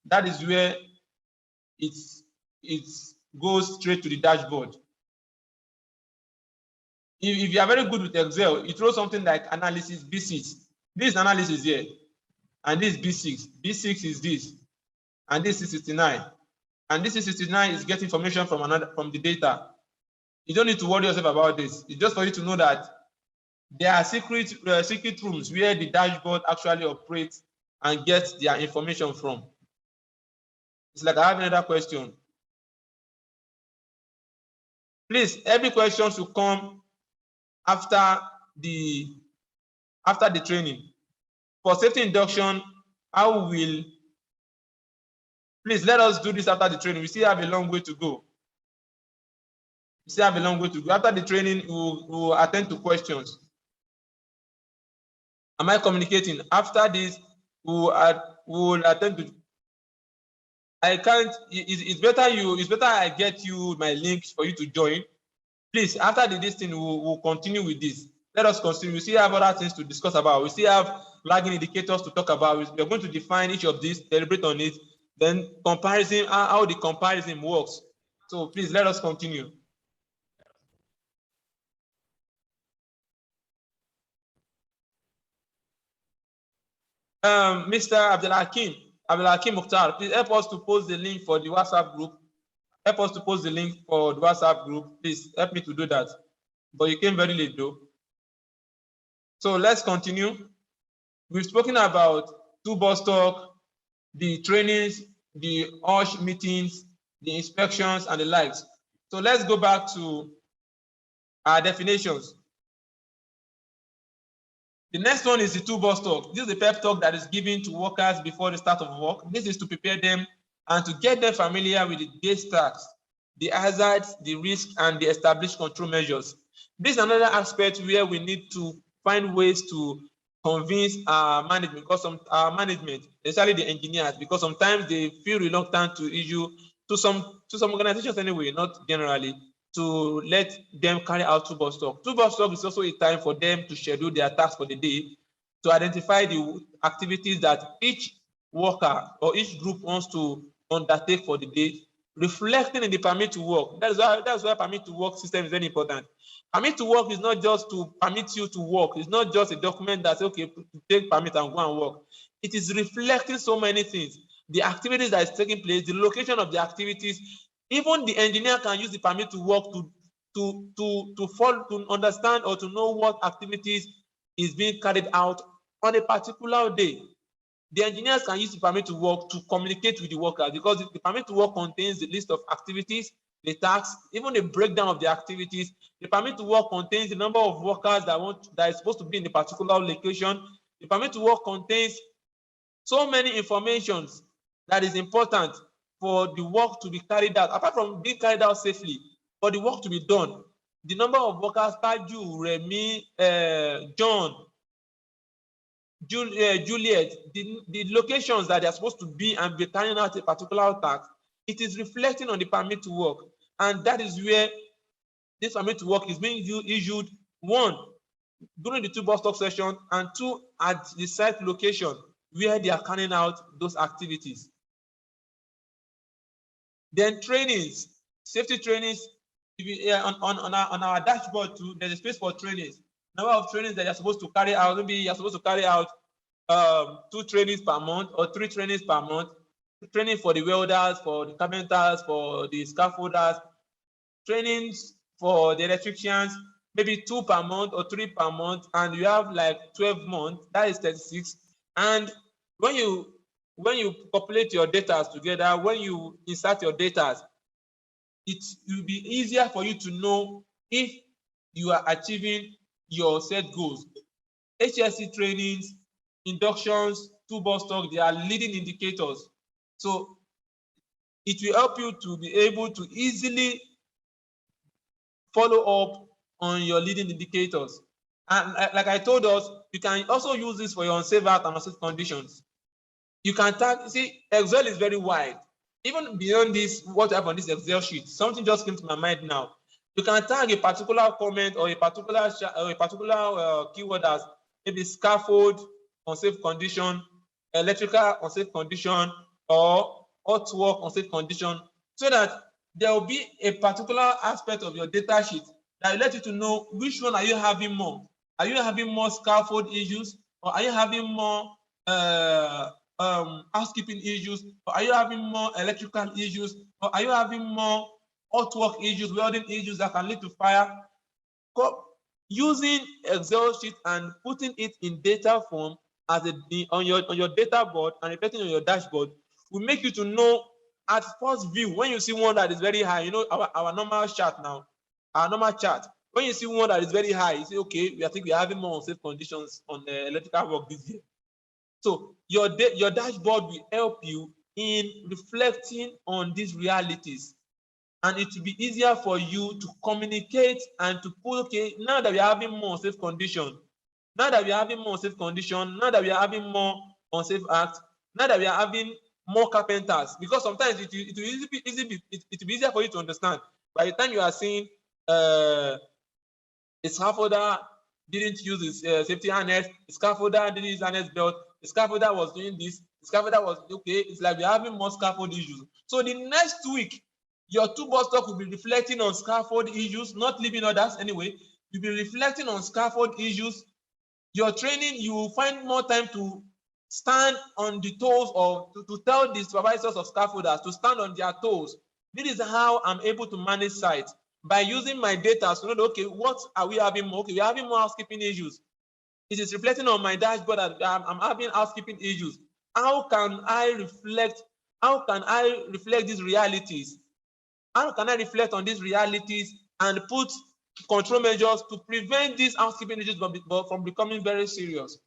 that is where it goes straight to the dashboard. If you are very good with Excel, it throws something like analysis B6. This is analysis here, and this is B6. B6 is this, and this is 69, and this is 69 is getting information from the data. You don't need to worry yourself about this. It's just for you to know that there are secret rooms where the dashboard actually operates and gets their information from. It's like I have another question. Please, every question should come after the training. For safety induction, please let us do this after the training. We still have a long way to go. After the training, we'll attend to questions. Am I communicating? After this, we'll attend to. I can't. It's better I get you my links for you to join. Please, after this thing, we'll continue with this. Let us continue. We still have other things to discuss about. We still have lagging indicators to talk about. We're going to define each of these, deliberate on it, then comparison, how the comparison works. So please let us continue. Mr. Abdelhakim Mukhtar, please help us to post the link for the WhatsApp group. Please help me to do that. But you came very late though. So let's continue. We've spoken about two-bus talk, the trainings, the OSH meetings, the inspections, and the likes. So let's go back to our definitions. The next one is the two-bus talk. This is the pep talk that is given to workers before the start of work. This is to prepare them and to get them familiar with the day's tasks, the hazards, the risk, and the established control measures. This is another aspect where we need to find ways to convince our management, especially the engineers, because sometimes they feel reluctant to issue to some organizations anyway, not generally, to let them carry out two-bus talk. Two-bus talk is also a time for them to schedule their tasks for the day, to identify the activities that each worker or each group wants to undertake for the day, reflecting in the permit to work. That's why permit to work system is very important. Permit to work is not just to permit you to work. It's not just a document that's okay, take permit and go and work. It is reflecting so many things. The activities that is taking place, the location of the activities. Even the engineer can use the permit to work to understand or to know what activities is being carried out on a particular day. The engineers can use the permit to work to communicate with the workers, because the permit to work contains the list of activities, the tasks, even a breakdown of the activities. The permit to work contains the number of workers that is supposed to be in a particular location. The permit to work contains so many informations that is important for the work to be carried out, apart from being carried out safely, for the work to be done, the number of workers, Taju, Remy, John, Juliet, the locations that they are supposed to be and be carrying out a particular task, it is reflecting on the permit to work. And that is where this permit to work is being issued, one, during the 2 bus stop session, and 2, at the site location where they are carrying out those activities. Then trainings, safety trainings, on our dashboard too, there's a space for trainings. Number of trainings that you're supposed to carry out, maybe you're supposed to carry out 2 trainings per month or 3 trainings per month. Training for the welders, for the carpenters, for the scaffolders, trainings for the electricians, maybe 2 per month or 3 per month, and you have like 12 months, that is 36. And when you populate your data together, when you insert your data, it will be easier for you to know if you are achieving your set goals. HSE trainings, inductions, 2 bus stop, they are leading indicators. So it will help you to be able to easily follow up on your leading indicators. And like I told us, you can also use this for your unsafe act and unsafe conditions. You can tag, see, Excel is very wide. Even beyond this, what I have on this Excel sheet, something just came to my mind now. You can tag a particular comment or a particular keyword as maybe scaffold, unsafe condition, electrical unsafe condition, or hot work unsafe condition, so that there will be a particular aspect of your data sheet that will let you to know which one are you having more. Are you having more scaffold issues, or are you having more housekeeping issues, or are you having more electrical issues, or are you having more hot work issues, welding issues that can lead to fire? Using Excel sheet and putting it in data form as on your data board and reflecting on your dashboard will make you to know at first view. When you see one that is very high, you know, our normal chart now, our normal chart, when you see one that is very high, you say, okay, I think we are having more unsafe conditions on the electrical work this year. So your dashboard will help you in reflecting on these realities, and it will be easier for you to communicate and to put, okay, now that we are having more unsafe condition, now that we are having more unsafe condition, now that we are having more unsafe acts, now that we are having more carpenters, because sometimes it will be easier for you to understand. By the time you are seeing a scaffolder didn't use his safety harness, the scaffolder didn't use harness belt, the scaffolder was doing this, the scaffolder was okay, it's like we're having more scaffold issues. So the next week, your 2 bus stop will be reflecting on scaffold issues, not leaving others anyway. You'll be reflecting on scaffold issues. Your training, you will find more time to stand on the toes, or to tell the supervisors of scaffolders to stand on their toes. This is how I'm able to manage sites, by using my data to know, okay, what are we having more? Okay, we're having more housekeeping issues. It is reflecting on my dashboard that I'm having housekeeping issues. How can I reflect these realities? How can I reflect on these realities and put control measures to prevent these housekeeping issues from becoming very serious?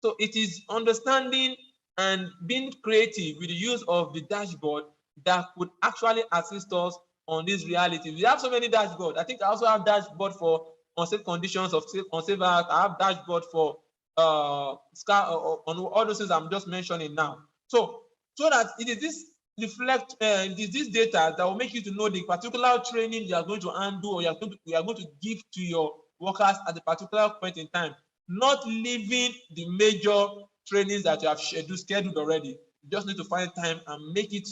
So it is understanding and being creative with the use of the dashboard that could actually assist us on these realities. We have so many dashboards. I think I also have dashboard for unsafe conditions of unsafe act. I have dashboard for on all those things I'm just mentioning now. So that it is this data that will make you to know the particular training you are going to handle, or you are going to give to your workers at a particular point in time, not leaving the major trainings that you have scheduled already. You just need to find time and make it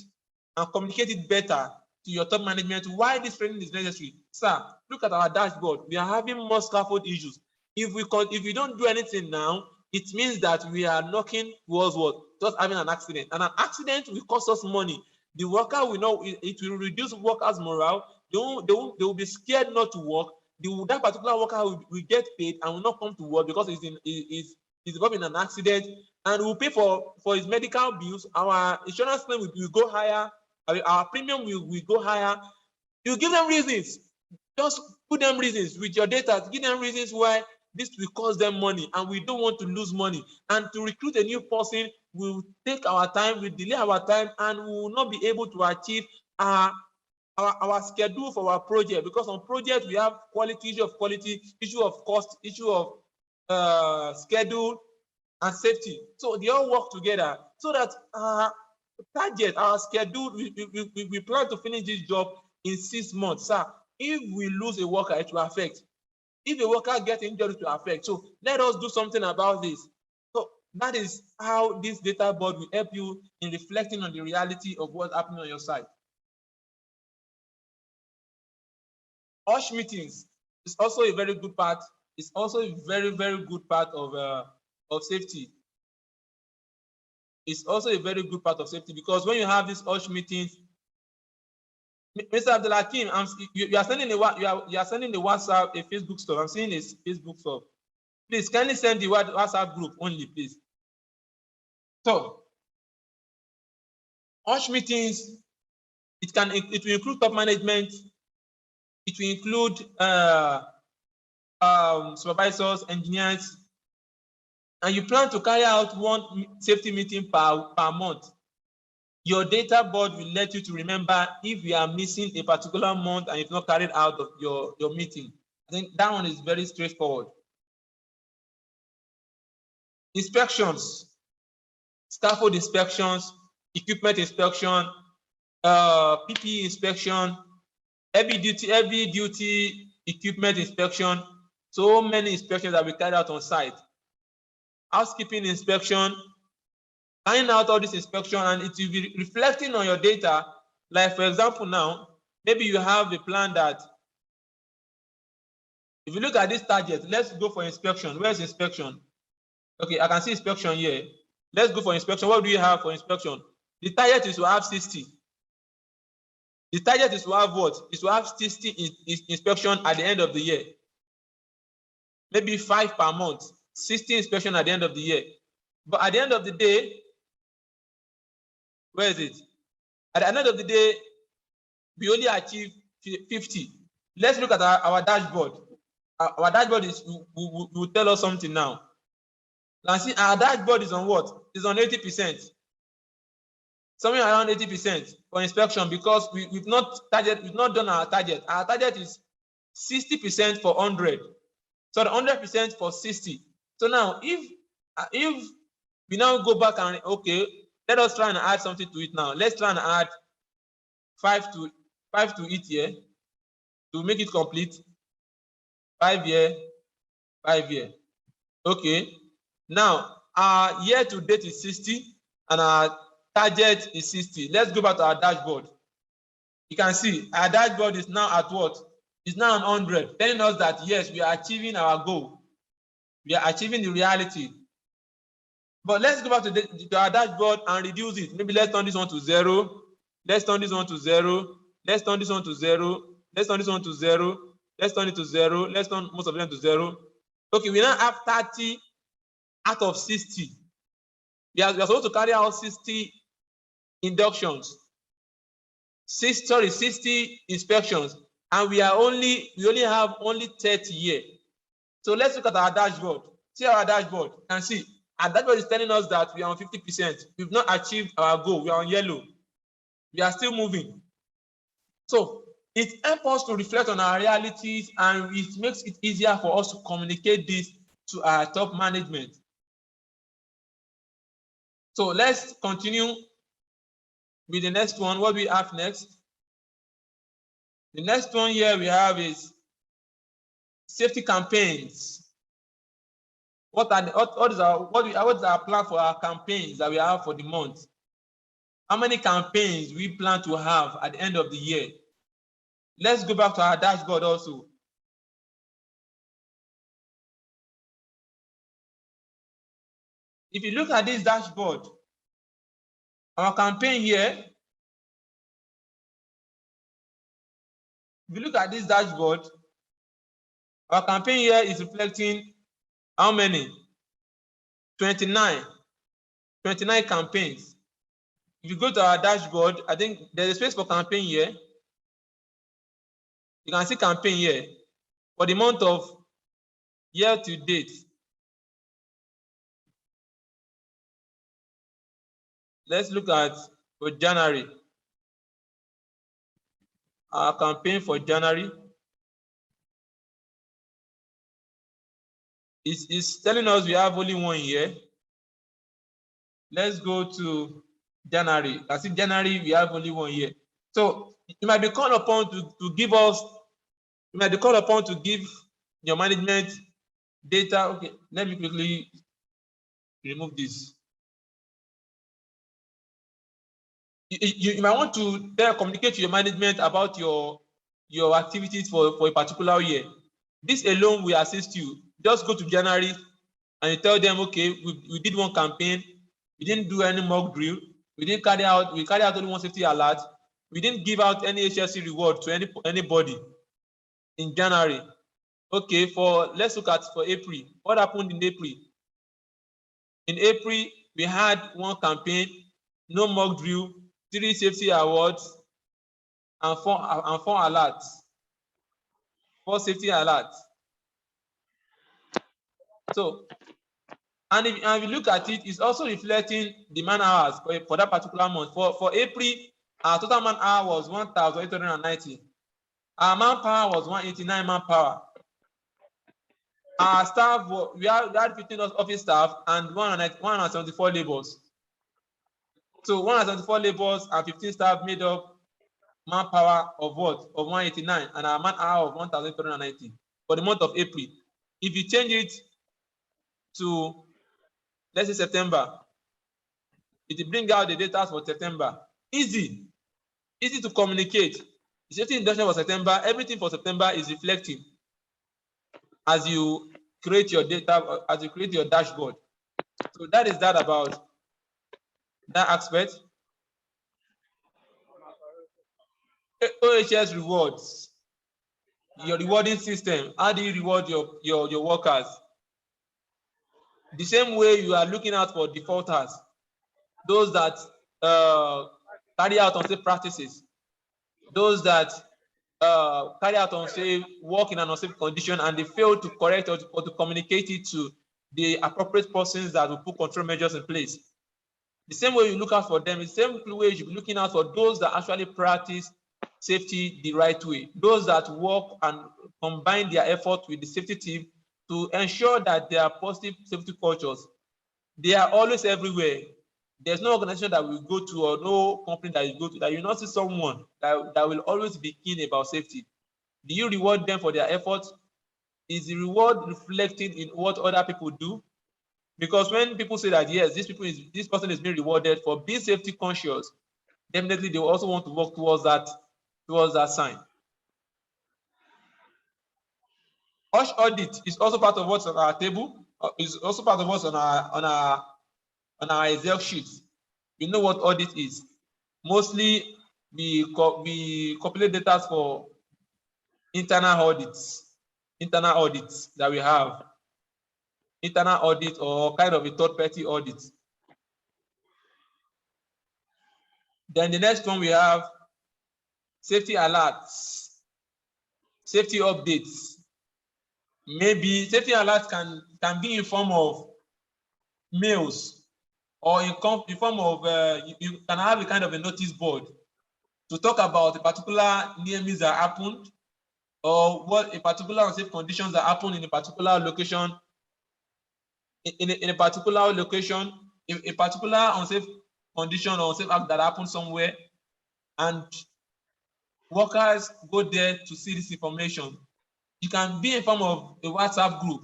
and communicate it better to your top management why this training is necessary. Sir, look at our dashboard. We are having more scaffold issues. If we don't do anything now, it means that we are knocking towards what? Just having an accident. And an accident will cost us money. The worker will know it will reduce workers' morale. They will be scared not to work. That particular worker will get paid and will not come to work because he's involved in an accident, and will pay for his medical bills. Our insurance claim will go higher. Our premium will go higher. You give them reasons. Just put them reasons with your data. Give them reasons why this will cost them money, and we don't want to lose money. And to recruit a new person, will take our time, will delay our time, and we will not be able to achieve our schedule for our project, because on project we have quality, issue of quality, issue of cost, issue of schedule and safety. So they all work together so that our target, our schedule, we plan to finish this job in 6 months. Sir, if we lose a worker, it will affect. If a worker gets injured, it will affect. So let us do something about this. So that is how this data board will help you in reflecting on the reality of what's happening on your site. OSH meetings is also a very good part. It's also a very, very good part of safety. It's also a very good part of safety, because when you have these OSH meetings, Mr. Abdulhakim, you are sending a WhatsApp, a Facebook stuff. I'm seeing a Facebook stuff. Please kindly send the WhatsApp group only, please. So OSH meetings, it will include top management, it will include supervisors, engineers, and you plan to carry out one safety meeting per month. Your data board will let you to remember if you are missing a particular month and you've not carried out of your meeting. I think that one is very straightforward. Inspections, scaffold inspections, equipment inspection, PPE inspection, heavy duty equipment inspection. So many inspections that we carry out on site. Housekeeping inspection, carrying out all this inspection, and it will be reflecting on your data. Like for example, now maybe you have a plan that if you look at this target, let's go for inspection. Where's inspection? Okay, I can see inspection here. Let's go for inspection. What do you have for inspection? The target is to have 60. The target is to have what? Is to have 60 inspection at the end of the year. Maybe 5 per month, 60 inspection at the end of the year. But at the end of the day, where is it? At the end of the day, we only achieve 50. Let's look at our dashboard. Our dashboard will tell us something now. Now see, our dashboard is on what? It's on 80%. Somewhere around 80% for inspection, because we've not done our target. Our target is 60% for 100. So the 100% for 60. So now if we now go back and okay, let us try and add something to it now. Let's try and add 5 to it here to make it complete. 5 here, 5 here. Okay. Now our year to date is 60 and our target is 60. Let's go back to our dashboard. You can see our dashboard is now at what? It's now on 100, telling us that yes, we are achieving our goal. We are achieving the reality. But let's go back to our dashboard and reduce it. Maybe let's turn this one to 0. Let's turn this one to 0. Let's turn this one to 0. Let's turn this one to 0. Let's turn it to 0. Let's turn most of them to 0. Okay, we now have 30 out of 60. We are supposed to carry out 60 inductions. 60 inspections, and we only have 30 here. So let's look at our dashboard. See our dashboard. You can see our dashboard is telling us that we are on 50%. We've not achieved our goal. We are on yellow. We are still moving. So it helps us to reflect on our realities, and it makes it easier for us to communicate this to our top management. So let's continue with the next one. What we have next? The next one here we have is safety campaigns. What is our plan for our campaigns that we have for the month? How many campaigns we plan to have at the end of the year? Let's go back to our dashboard also. If you look at this dashboard, our campaign here, if you look at this dashboard, our campaign here is reflecting how many? 29 campaigns. If you go to our dashboard, I think there's a space for campaign here. You can see campaign here for the month of year to date. let's look at for January. Our campaign for January is telling us we have only 1 year. Let's go to January. I see January, we have only 1 year. So you might be called upon to give us, you might be called upon to give your management data. Okay, let me quickly remove this. You might want to then communicate to your management about your activities for a particular year. This alone will assist you. Just go to January and you tell them, okay, we did 1 campaign, we didn't do any mock drill, we carried out only 1 safety alert, we didn't give out any HSE reward to anybody in January. Okay, let's look at for April. What happened in April? In April, we had 1 campaign, no mock drill, 3 safety awards, and 4 alerts, 4 safety alerts. So, and if you look at it, it's also reflecting the man hours for that particular month. For April, our total man hour was 1,890. Our manpower was 189 manpower. Our staff, we had 15 office staff and 174 labors. So 174 labors and 15 staff made up manpower of what? Of 189, and our man hour of 1,390 for the month of April. If you change it to, let's say, September, it will bring out the data for September. Easy to communicate. The safety induction for September, everything for September is reflecting as you create your data, as you create your dashboard. So that is that about that aspect. OHS rewards, your rewarding system. How do you reward your workers? The same way you are looking out for defaulters, those that carry out unsafe practices, those that carry out unsafe work in an unsafe condition and they fail to correct or to communicate it to the appropriate persons that will put control measures in place. The same way you look out for them, the same way you should be looking out for those that actually practice safety the right way, those that work and combine their effort with the safety team to ensure that there are positive safety cultures. They are always everywhere. There's no organization that we go to or no company that you go to that you not see someone that will always be keen about safety. Do you reward them for their efforts? Is the reward reflecting in what other people do? Because when people say that yes, this person is being rewarded for being safety conscious, definitely they will also want to work towards that sign. HSE audit is also part of what's on our table. Is also part of what's on our Excel sheets. We know what audit is. Mostly we compilate data for internal audits that we have. Internal audit or kind of a third-party audit. Then the next one we have safety alerts, safety updates. Maybe safety alerts can be in form of mails or in form of you can have a kind of a notice board to talk about a particular near miss that happened or what a particular unsafe conditions that happened in a particular location. In a particular location, a particular unsafe condition or unsafe act that happened somewhere, and workers go there to see this information. You can be in form of a WhatsApp group,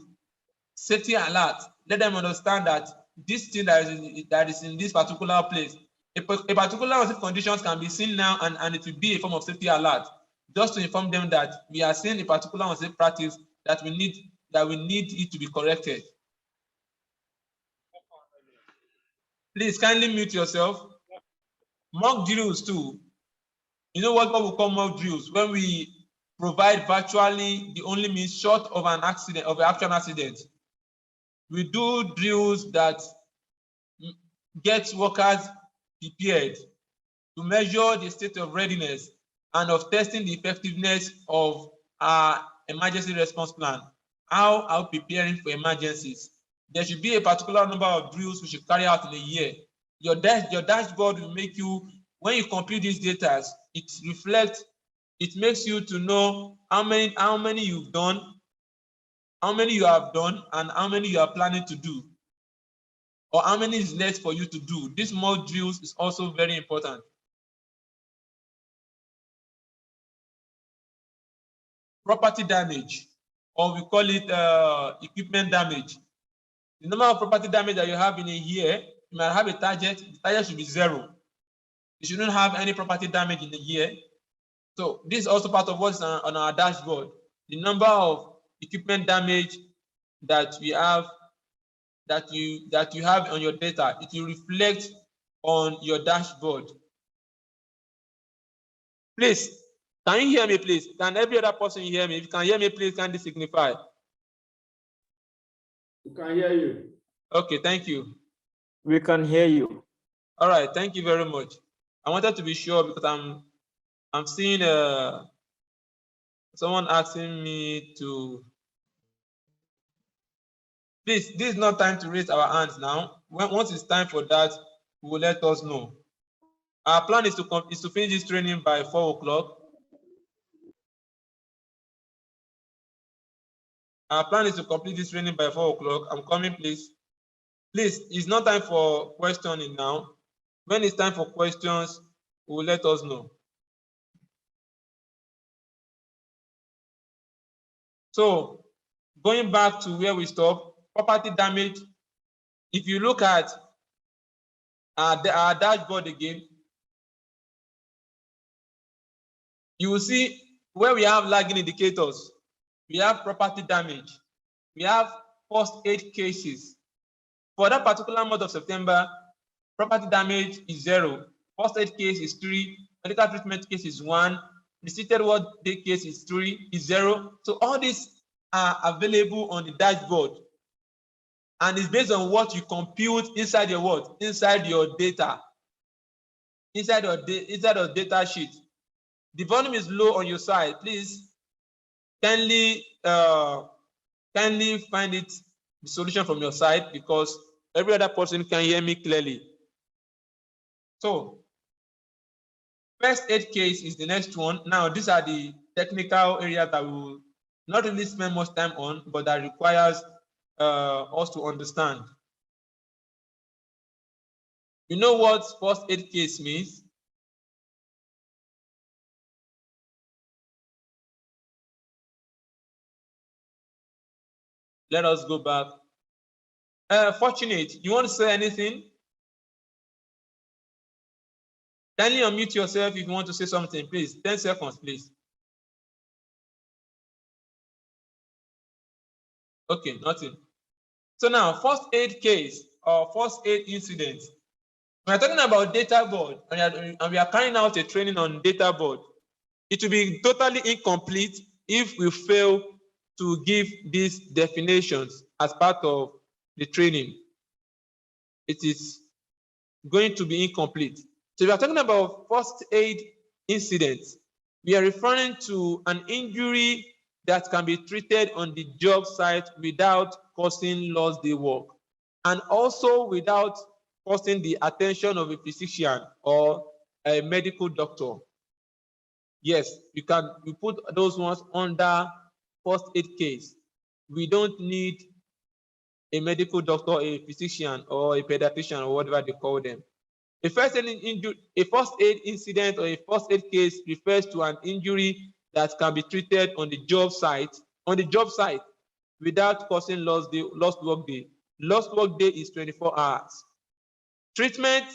safety alert, let them understand that this thing that is in this particular place, a particular unsafe conditions can be seen now and it will be a form of safety alert, just to inform them that we are seeing a particular unsafe practice that we need it to be corrected. Please kindly mute yourself. Mock drills too. You know what we call mock drills? When we provide virtually the only means short of an accident, of an actual accident. We do drills that get workers prepared to measure the state of readiness and of testing the effectiveness of our emergency response plan. How are we preparing for emergencies? There should be a particular number of drills we should carry out in a year. your dashboard will make you, when you compute these data, it makes you to know how many you've done, how many you have done, and how many you are planning to do, or how many is left for you to do. This modules is also very important. Property damage, or we call it equipment damage. The number of property damage that you have in a year, you might have a target. The target should be 0. You shouldn't have any property damage in a year. So this is also part of what's on our dashboard. The number of equipment damage that we have, that you have on your data, it will reflect on your dashboard. Please, can you hear me, please? Can every other person hear me? If you can hear me, please kindly signify. We can hear you. Okay, thank you. We can hear you. All right, thank you very much. I wanted to be sure because I'm seeing someone asking me to. Please, this is not time to raise our hands now. Once it's time for that, we will let us know. Our plan is to finish this training by 4 o'clock. Our plan is to complete this training by 4 o'clock. I'm coming, please. Please, it's not time for questioning now. When it's time for questions, we will let us know. So, going back to where we stopped, property damage. If you look at our dashboard again, you will see where we have lagging indicators. We have property damage. We have first aid cases. For that particular month of September, property damage is 0. First aid case is 3. Medical treatment case is 1. Restricted ward day case is 0. So all these are available on the dashboard, and it's based on what you compute inside your what? Inside your data. Inside your data sheet. The volume is low on your side. Please kindly find the solution from your side, because every other person can hear me clearly. So first aid case is the next one. Now, these are the technical areas that we will not really spend much time on, but that requires us to understand. You know what first aid case means? Let us go back. Fortunate, you want to say anything? Kindly unmute yourself if you want to say something, please. 10 seconds, please. Okay, nothing. So now, first aid case or first aid incident. We are talking about data board, and we are carrying out a training on data board. It will be totally incomplete if we fail to give these definitions as part of the training. It is going to be incomplete. So we are talking about first aid incidents. We are referring to an injury that can be treated on the job site without causing lost day work, and also without causing the attention of a physician or a medical doctor. Yes, we put those ones under first aid case. We don't need a medical doctor, a physician, or a pediatrician, or whatever they call them. A first aid incident or a first aid case refers to an injury that can be treated on the job site without causing lost work day. Lost work day is 24 hours. Treatment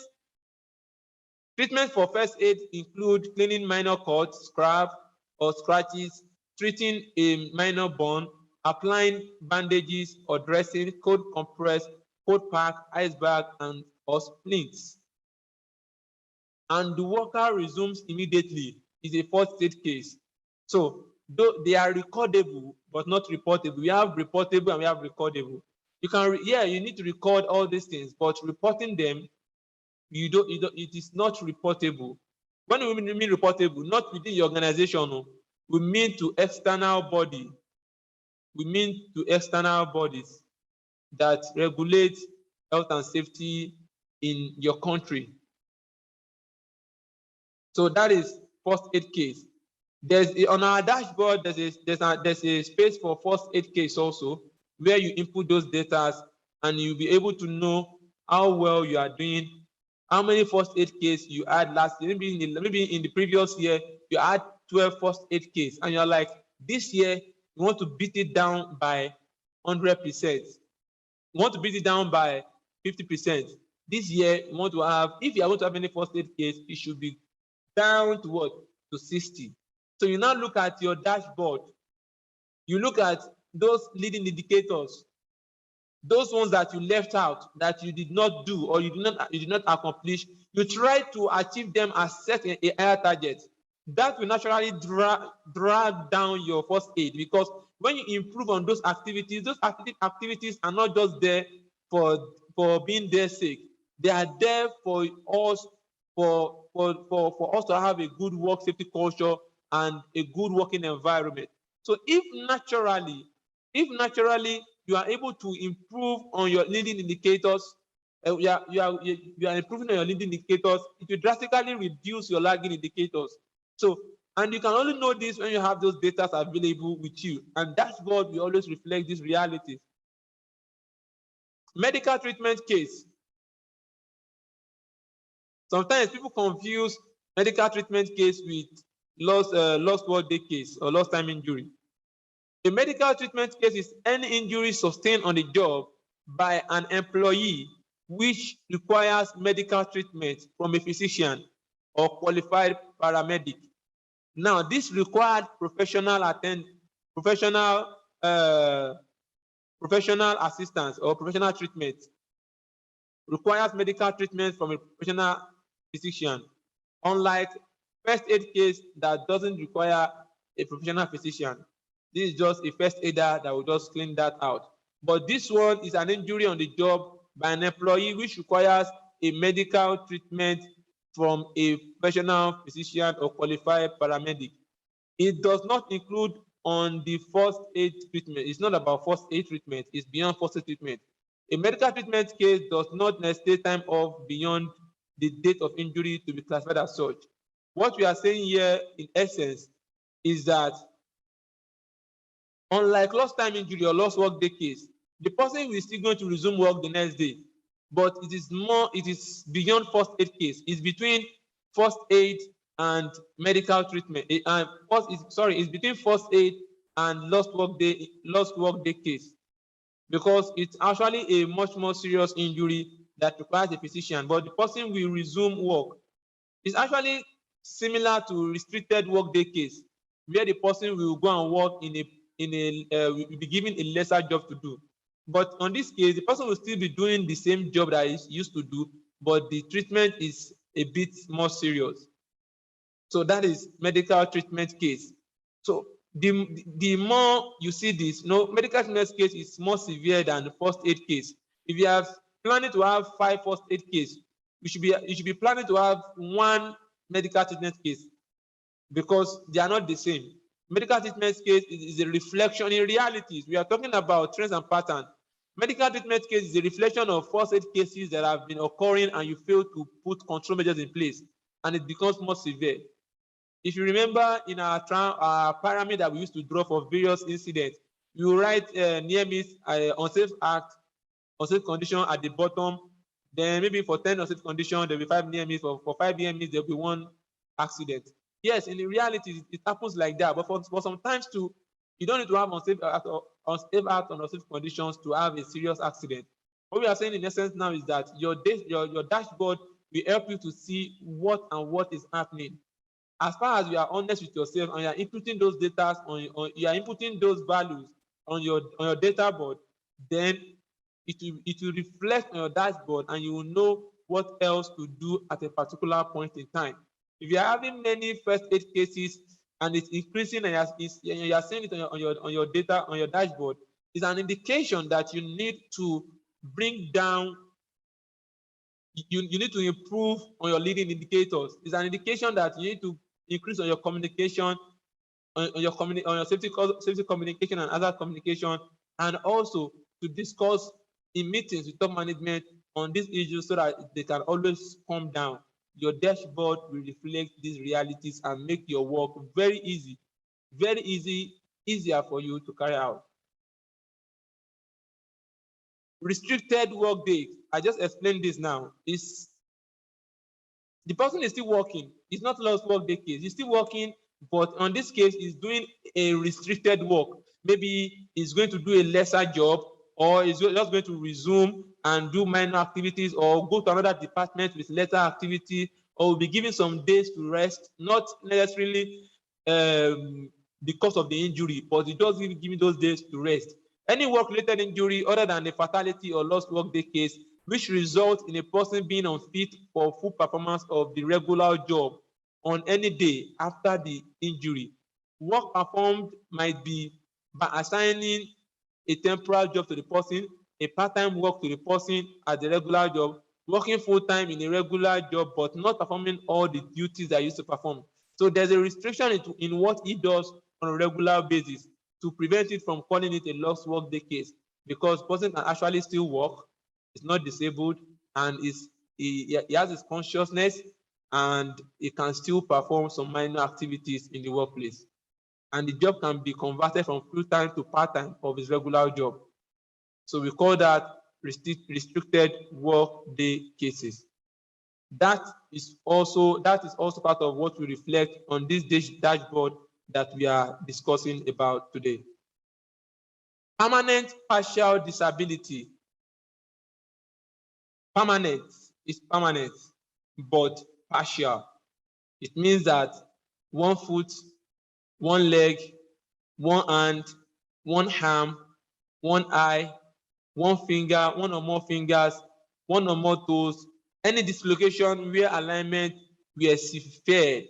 for first aid include cleaning minor cuts, scrap or scratches, treating a minor burn, applying bandages or dressing, cold compress, cold pack, ice bag, and or splints. And the worker resumes immediately is a first aid case. So they are recordable but not reportable. We have reportable and we have recordable. You can you need to record all these things, but reporting them, it is not reportable. When we mean reportable, not within the organization, we mean to external body. We mean to external bodies that regulate health and safety in your country. So that is first aid case. On our dashboard, there's a space for first aid case also, where you input those data and you'll be able to know how well you are doing, how many first aid case you had last year. Maybe in the previous year you had 12 first aid case, and you're like, this year you want to beat it down by 100%. You want to beat it down by 50%. This year you want to have, if you are going to have any first aid case, it should be down to what? To 60. So you now look at your dashboard. You look at those leading indicators, those ones that you left out, that you did not do or you did not accomplish. You try to achieve them as set a higher target. That will naturally drag down your first aid, because when you improve on those activities are not just there for being their sake. They are there for us, for us to have a good work safety culture and a good working environment. So if naturally you are able to improve on your leading indicators, you are improving on your leading indicators, it will drastically reduce your lagging indicators. So, and you can only know this when you have those data available with you, and dashboard will always reflect these realities. Medical treatment case. Sometimes people confuse medical treatment case with lost work day case or lost time injury. A medical treatment case is any injury sustained on the job by an employee which requires medical treatment from a physician or qualified paramedic. Now, this required professional assistance or professional treatment, requires medical treatment from a professional physician, unlike first aid case that doesn't require a professional physician. This is just a first aider that will just clean that out. But this one is an injury on the job by an employee which requires a medical treatment from a professional physician or qualified paramedic. It does not include on the first aid treatment. It's not about first aid treatment, it's beyond first aid treatment. A medical treatment case does not necessitate time off beyond the date of injury to be classified as such. What we are saying here in essence is that unlike lost time injury or lost work day case, the person is still going to resume work the next day, but it is beyond first aid case. It's between first aid and medical treatment. It's between first aid and lost work day case, because it's actually a much more serious injury that requires a physician, but the person will resume work. It's actually similar to restricted work day case, where the person will go and work will be given a lesser job to do. But on this case, the person will still be doing the same job that he used to do, but the treatment is a bit more serious. So that is medical treatment case. So the more you see this, medical treatment case is more severe than the first aid case. If you are planning to have 5 first aid case, you should be planning to have 1 medical treatment case, because they are not the same. Medical treatment case is a reflection in realities. We are talking about trends and patterns. Medical treatment case is a reflection of first aid cases that have been occurring and you fail to put control measures in place, and it becomes more severe. If you remember in our pyramid that we used to draw for various incidents, you write near miss, unsafe act, unsafe condition at the bottom. Then maybe for 10 unsafe condition, there'll be 5 near miss. For 5 near miss, there'll be 1 accident. Yes, in the reality, it happens like that. But for sometimes too, you don't need to have unsafe act or unsafe conditions to have a serious accident. What we are saying in essence now is that your dashboard will help you to see what is happening. As far as you are honest with yourself and you are inputting those data you are inputting those values on your data board, then it will reflect on your dashboard and you will know what else to do at a particular point in time. If you are having many first aid cases and it's increasing and you are seeing it on your data on your dashboard, it's an indication that you need to bring down. You need to improve on your leading indicators. It's an indication that you need to increase on your communication, on your safety communication and other communication, and also to discuss in meetings with top management on these issues so that they can always come down. Your dashboard will reflect these realities and make your work very easy, easier for you to carry out. Restricted work days. I just explained this now. The person is still working. It's not lost work day case. He's still working, but on this case, he's doing a restricted work. Maybe he's going to do a lesser job, or he's just going to resume and do minor activities, or go to another department with lesser activity, or will be given some days to rest, not necessarily because of the injury, but he does give those days to rest. Any work-related injury other than a fatality or lost work day case which results in a person being unfit for full performance of the regular job on any day after the injury. Work performed might be by assigning a temporary job to the person, a part-time work to the person at the regular job, working full-time in a regular job, but not performing all the duties that he used to perform. So there's a restriction in what he does on a regular basis to prevent it from calling it a lost work day case, because person can actually still work, is not disabled, and he has his consciousness, and he can still perform some minor activities in the workplace. And the job can be converted from full-time to part-time of his regular job. So we call that restricted work day cases. That is also part of what we reflect on this dashboard that we are discussing about today. Permanent partial disability. Permanent is permanent, but partial. It means that one foot, one leg, one hand, one arm, one eye, one finger, one or more fingers, one or more toes, any dislocation where alignment were severed,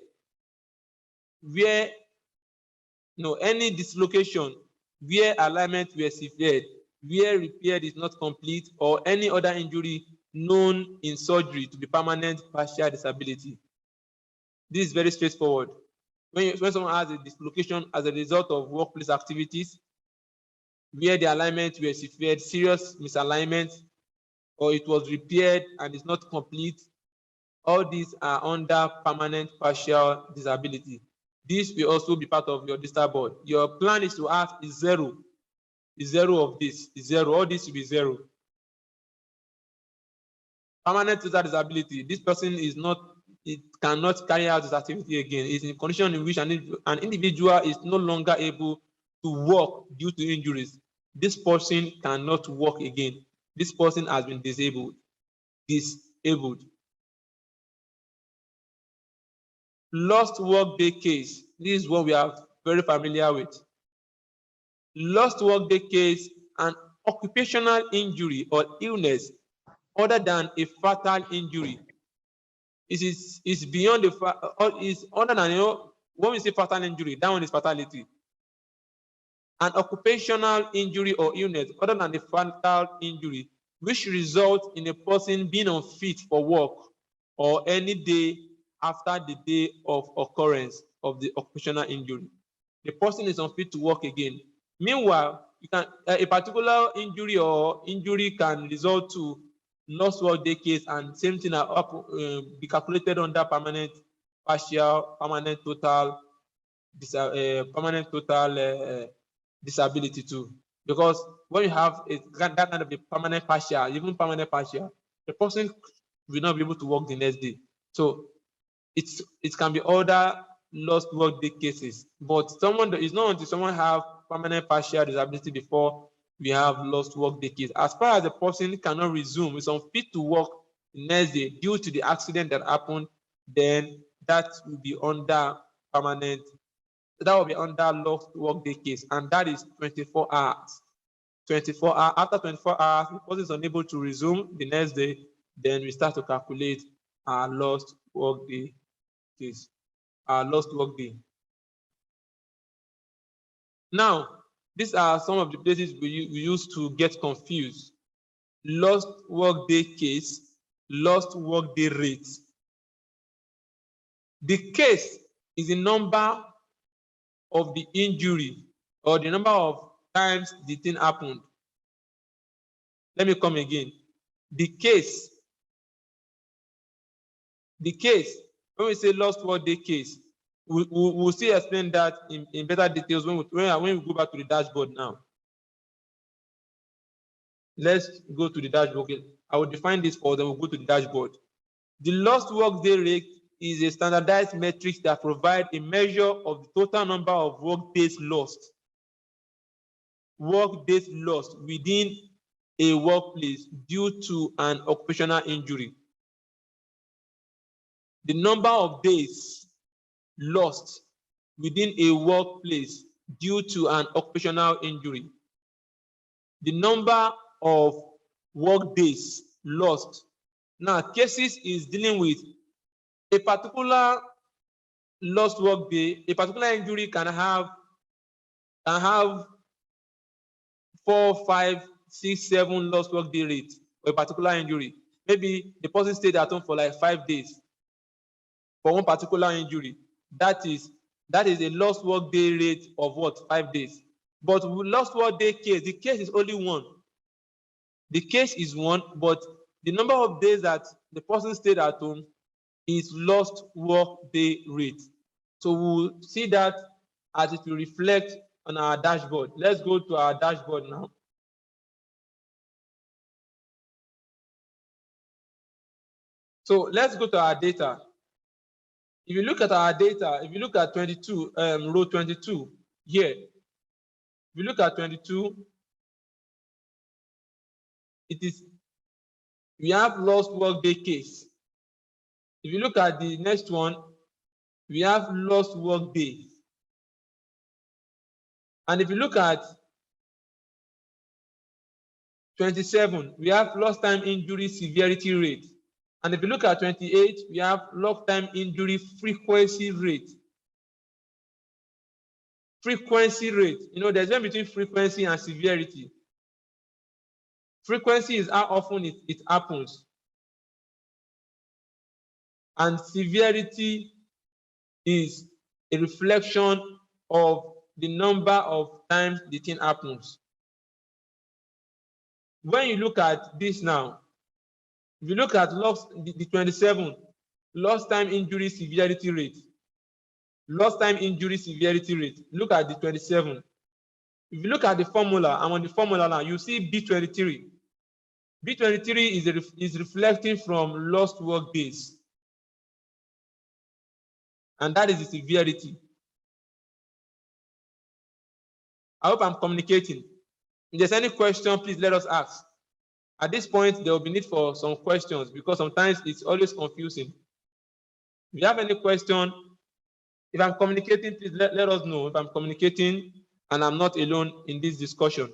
any dislocation where alignment were severed, where repair is not complete, or any other injury known in surgery to be permanent partial disability. This is very straightforward. When someone has a dislocation as a result of workplace activities, where the alignment were severed, serious misalignment, or it was repaired and is not complete, all these are under permanent partial disability. This will also be part of your dashboard. Your plan is to have is zero of this, is zero. All this will be zero. Permanent total disability. This person cannot carry out this activity again. It's in a condition in which an individual is no longer able to work due to injuries. This person cannot work again. This person has been disabled. Lost work day case. This is what we are very familiar with. Lost work day case, an occupational injury or illness other than a fatal injury. Is beyond is other than, when we say fatal injury, that one is fatality. An occupational injury or illness other than a fatal injury which results in a person being unfit for work or any day after the day of occurrence of the occupational injury. The person is unfit to work again. Meanwhile, a particular injury can result to lost work day case, and same thing be calculated under permanent partial, permanent total disability too. Because when you have that kind of a permanent partial, even permanent partial, the person will not be able to work the next day. So it can be other lost work day cases, but it's not until someone have permanent partial disability before we have lost work day case. As far as the person cannot resume, is unfit to work the next day due to the accident that happened, then that will be under permanent. That will be under lost work day case, and that is 24 hours. 24 hours. After 24 hours, the person is unable to resume the next day, then we start to calculate our lost work day case, our lost work day. Now, these are some of the places we use to get confused. Lost work day case, lost work day rate. The case is the number of the injury or the number of times the thing happened. Let me come again. the case, when we say lost work day case, we'll still explain that in better details when we go back to the dashboard now. Let's go to the dashboard. Okay. I will define this for them. We'll go to the dashboard. The lost work day rate is a standardized metric that provides a measure of the total number of work days lost. Work days lost within a workplace due to an occupational injury. The number of days lost within a workplace due to an occupational injury. The number of work days lost. Now, cases is dealing with a particular lost work day. A particular injury can have 4, 5, 6, 7 lost work day rate for a particular injury. Maybe the person stayed at home for like 5 days for one particular injury. That is a lost work day rate of what? 5 days. But with lost work day case, the case is only one. The case is one, but the number of days that the person stayed at home is lost work day rate. So we'll see that as it will reflect on our dashboard. Let's go to our dashboard now. So let's go to our data. If you look at our data, if you look at 22, row 22 here, if you look at 22, we have lost work day case. If you look at the next one, we have lost work days. And if you look at 27, we have lost time injury severity rate. And if you look at 28, we have lost time injury frequency rate. Frequency rate, there's a difference between frequency and severity. Frequency is how often it happens. And severity is a reflection of the number of times the thing happens. When you look at this now, if you look at the 27, lost time injury severity rate. Lost time injury severity rate. Look at the 27. If you look at the formula, I'm on the formula now, you see B23. B23 is reflecting from lost work days. And that is the severity. I hope I'm communicating. If there's any question, please let us ask. At this point, there will be need for some questions because sometimes it's always confusing. If you have any question, if I'm communicating, please let us know if I'm communicating and I'm not alone in this discussion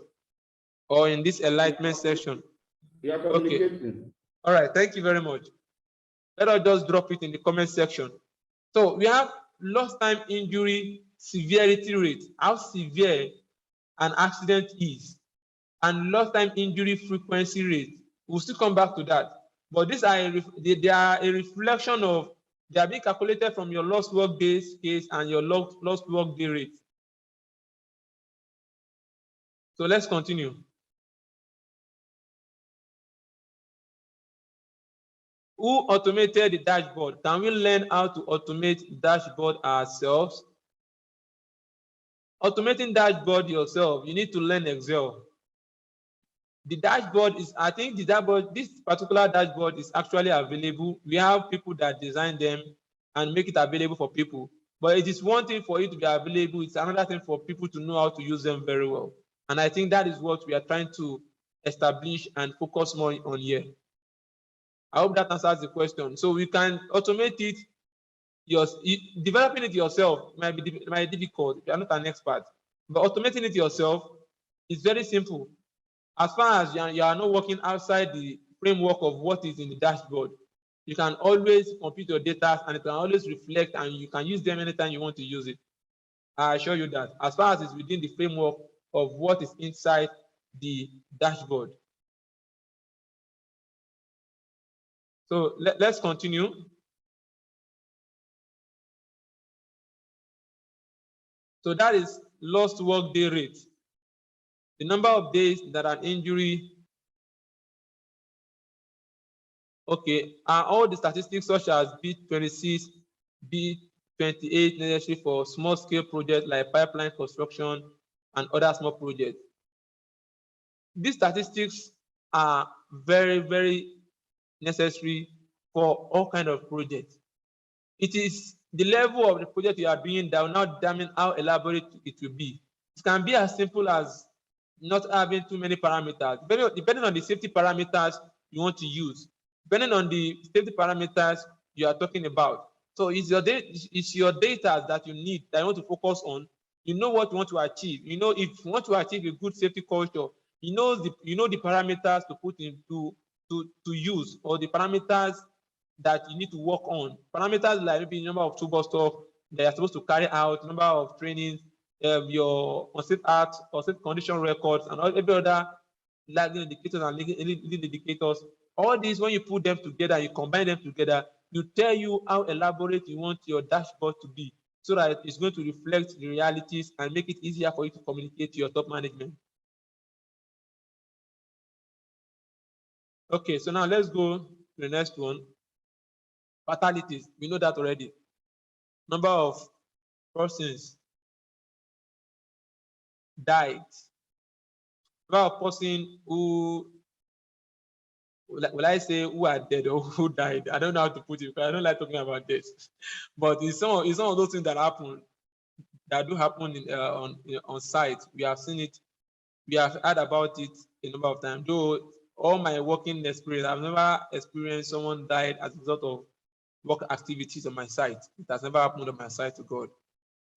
or in this enlightenment session. We are communicating. Okay. All right, thank you very much. Let us just drop it in the comment section. So we have lost time injury severity rate, how severe an accident is, and lost time injury frequency rate. We'll still come back to that. But these are they are a reflection of, they are being calculated from your lost work days case and your lost work day rate. So let's continue. Who automated the dashboard? Can we learn how to automate the dashboard ourselves? Automating dashboard yourself, you need to learn Excel. The dashboard is, I think this particular dashboard is actually available. We have people that design them and make it available for people. But it is one thing for it to be available. It's another thing for people to know how to use them very well. And I think that is what we are trying to establish and focus more on here. I hope that answers the question. So we can automate it. Developing it yourself might be difficult if you're not an expert. But automating it yourself is very simple. As far as you are not working outside the framework of what is in the dashboard, you can always compute your data and it can always reflect, and you can use them anytime you want to use it. I assure you that, as far as it's within the framework of what is inside the dashboard. So let's continue. So that is lost work day rate. The number of days that an injury Okay, are all the statistics such as B26, B28 necessary for small scale projects like pipeline construction and other small projects? These statistics are very, very necessary for all kind of projects. It is the level of the project you are doing that will now determine how elaborate it will be. It can be as simple as not having too many parameters, depending on the safety parameters you want to use, depending on the safety parameters you are talking about. So it's your data that you need, that you want to focus on. You know what you want to achieve. You know, if you want to achieve a good safety culture, you know the parameters to put into to use, or the parameters that you need to work on. Parameters like maybe number of toolbox stuff that you're supposed to carry out, number of trainings, your unsafe acts, unsafe condition records, and every other lagging indicators and leading indicators. All these, when you put them together, you combine them together, you tell you how elaborate you want your dashboard to be, so that it's going to reflect the realities and make it easier for you to communicate to your top management. Okay, so now let's go to the next one. Fatalities, we know that already. Number of persons died. Number of person who, will I say who are dead or who died? I don't know how to put it because I don't like talking about this. But it's some of those things that happen, that do happen on site. We have seen it. We have heard about it a number of times. Though all my working experience, I've never experienced someone died as a result of work activities on my site. It has never happened on my site, to God.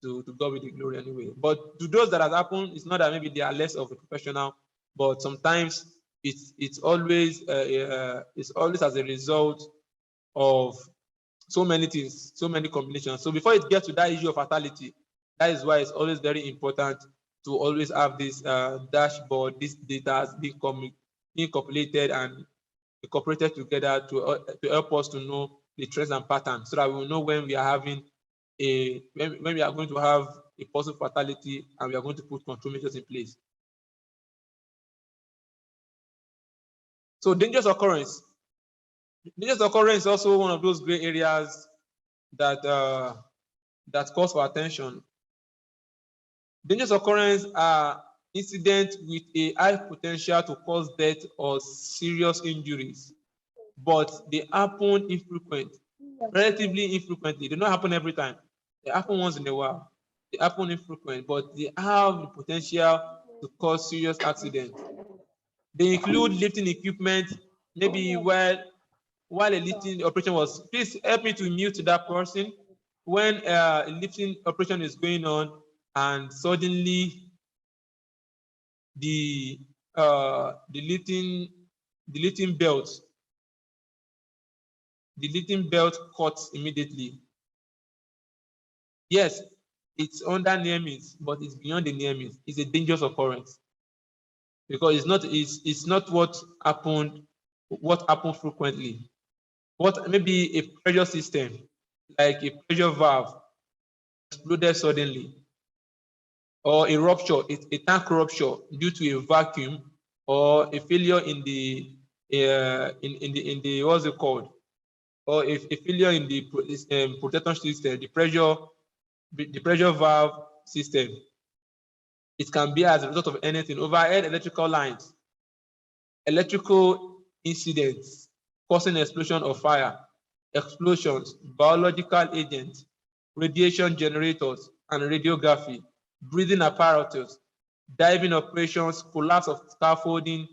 To God with the glory anyway. But to those that has happened, it's not that maybe they are less of a professional, but sometimes it's always as a result of so many things, so many combinations. So before it gets to that issue of fatality, that is why it's always very important to always have this dashboard, this data being populated and incorporated together to help us to know the trends and patterns, so that we will know when we are having when we are going to have a possible fatality and we are going to put control measures in place. So dangerous occurrence. Dangerous occurrence is also one of those gray areas that that calls for attention. Dangerous occurrence are incidents with a high potential to cause death or serious injuries, but they happen relatively infrequently. They don't happen every time. They happen once in a while. They happen infrequent, but they have the potential to cause serious accidents. They include lifting equipment, maybe while a lifting operation was. Please help me to mute that person. When a lifting operation is going on and suddenly the lifting belt cuts immediately. Yes, it's under near miss, but it's beyond the near miss. It's a dangerous occurrence because it's not what happened frequently. What maybe a pressure system, like a pressure valve, exploded suddenly, or a rupture, a tank rupture due to a vacuum, or a failure in the what's it called, or a failure in the protection system, the pressure valve system. It can be as a result of anything: overhead electrical lines, electrical incidents causing explosion or fire, explosions, biological agents, radiation generators and radiography, breathing apparatus, diving operations, collapse of scaffolding.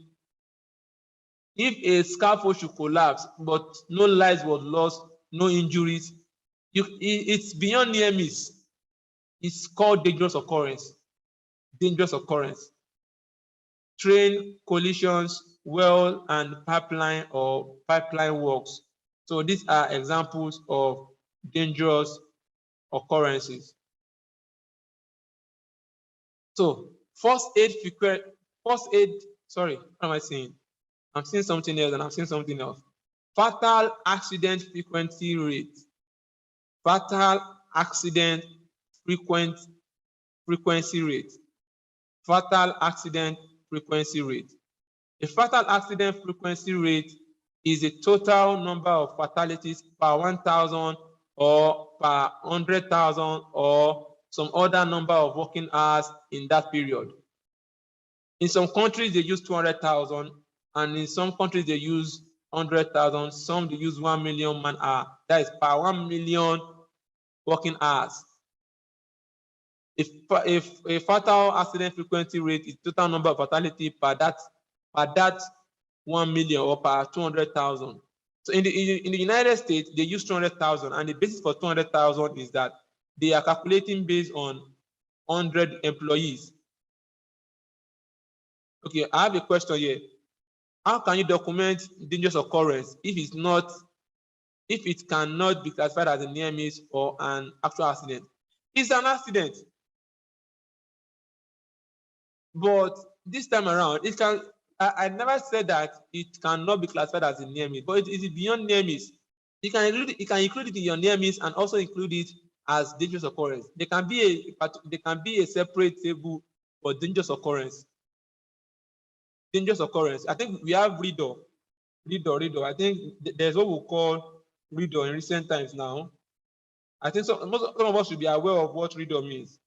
If a scaffold should collapse but no lives were lost, no injuries, it's beyond near miss. It's called dangerous occurrence. Dangerous occurrence. Train collisions, well and pipeline or pipeline works. So these are examples of dangerous occurrences. So sorry, what am I saying? I'm seeing something else and I'm seeing something else. Fatal accident frequency rate. Fatal accident frequency rate. Fatal accident frequency rate. A fatal accident frequency rate is the total number of fatalities per 1,000 or per 100,000 or some other number of working hours in that period. In some countries, they use 200,000, and in some countries, they use 100,000. Some they use 1 million man hour. That is per 1 million working hours. If a fatal accident frequency rate is total number of fatality per that 1 million or per 200,000. So in the United States, they use 200,000, and the basis for 200,000 is that they are calculating based on 100 employees. Okay, I have a question here. How can you document dangerous occurrence if it cannot be classified as a near miss or an actual accident? It's an accident, but this time around, it can. I never said that it cannot be classified as a near miss, but it is beyond near miss. You can include it in your near miss and also include it as dangerous occurrence. There can be a separate table for dangerous occurrence. Dangerous occurrence. I think we have reader. I think there's what we call reader in recent times now. I think some of us should be aware of what reader means.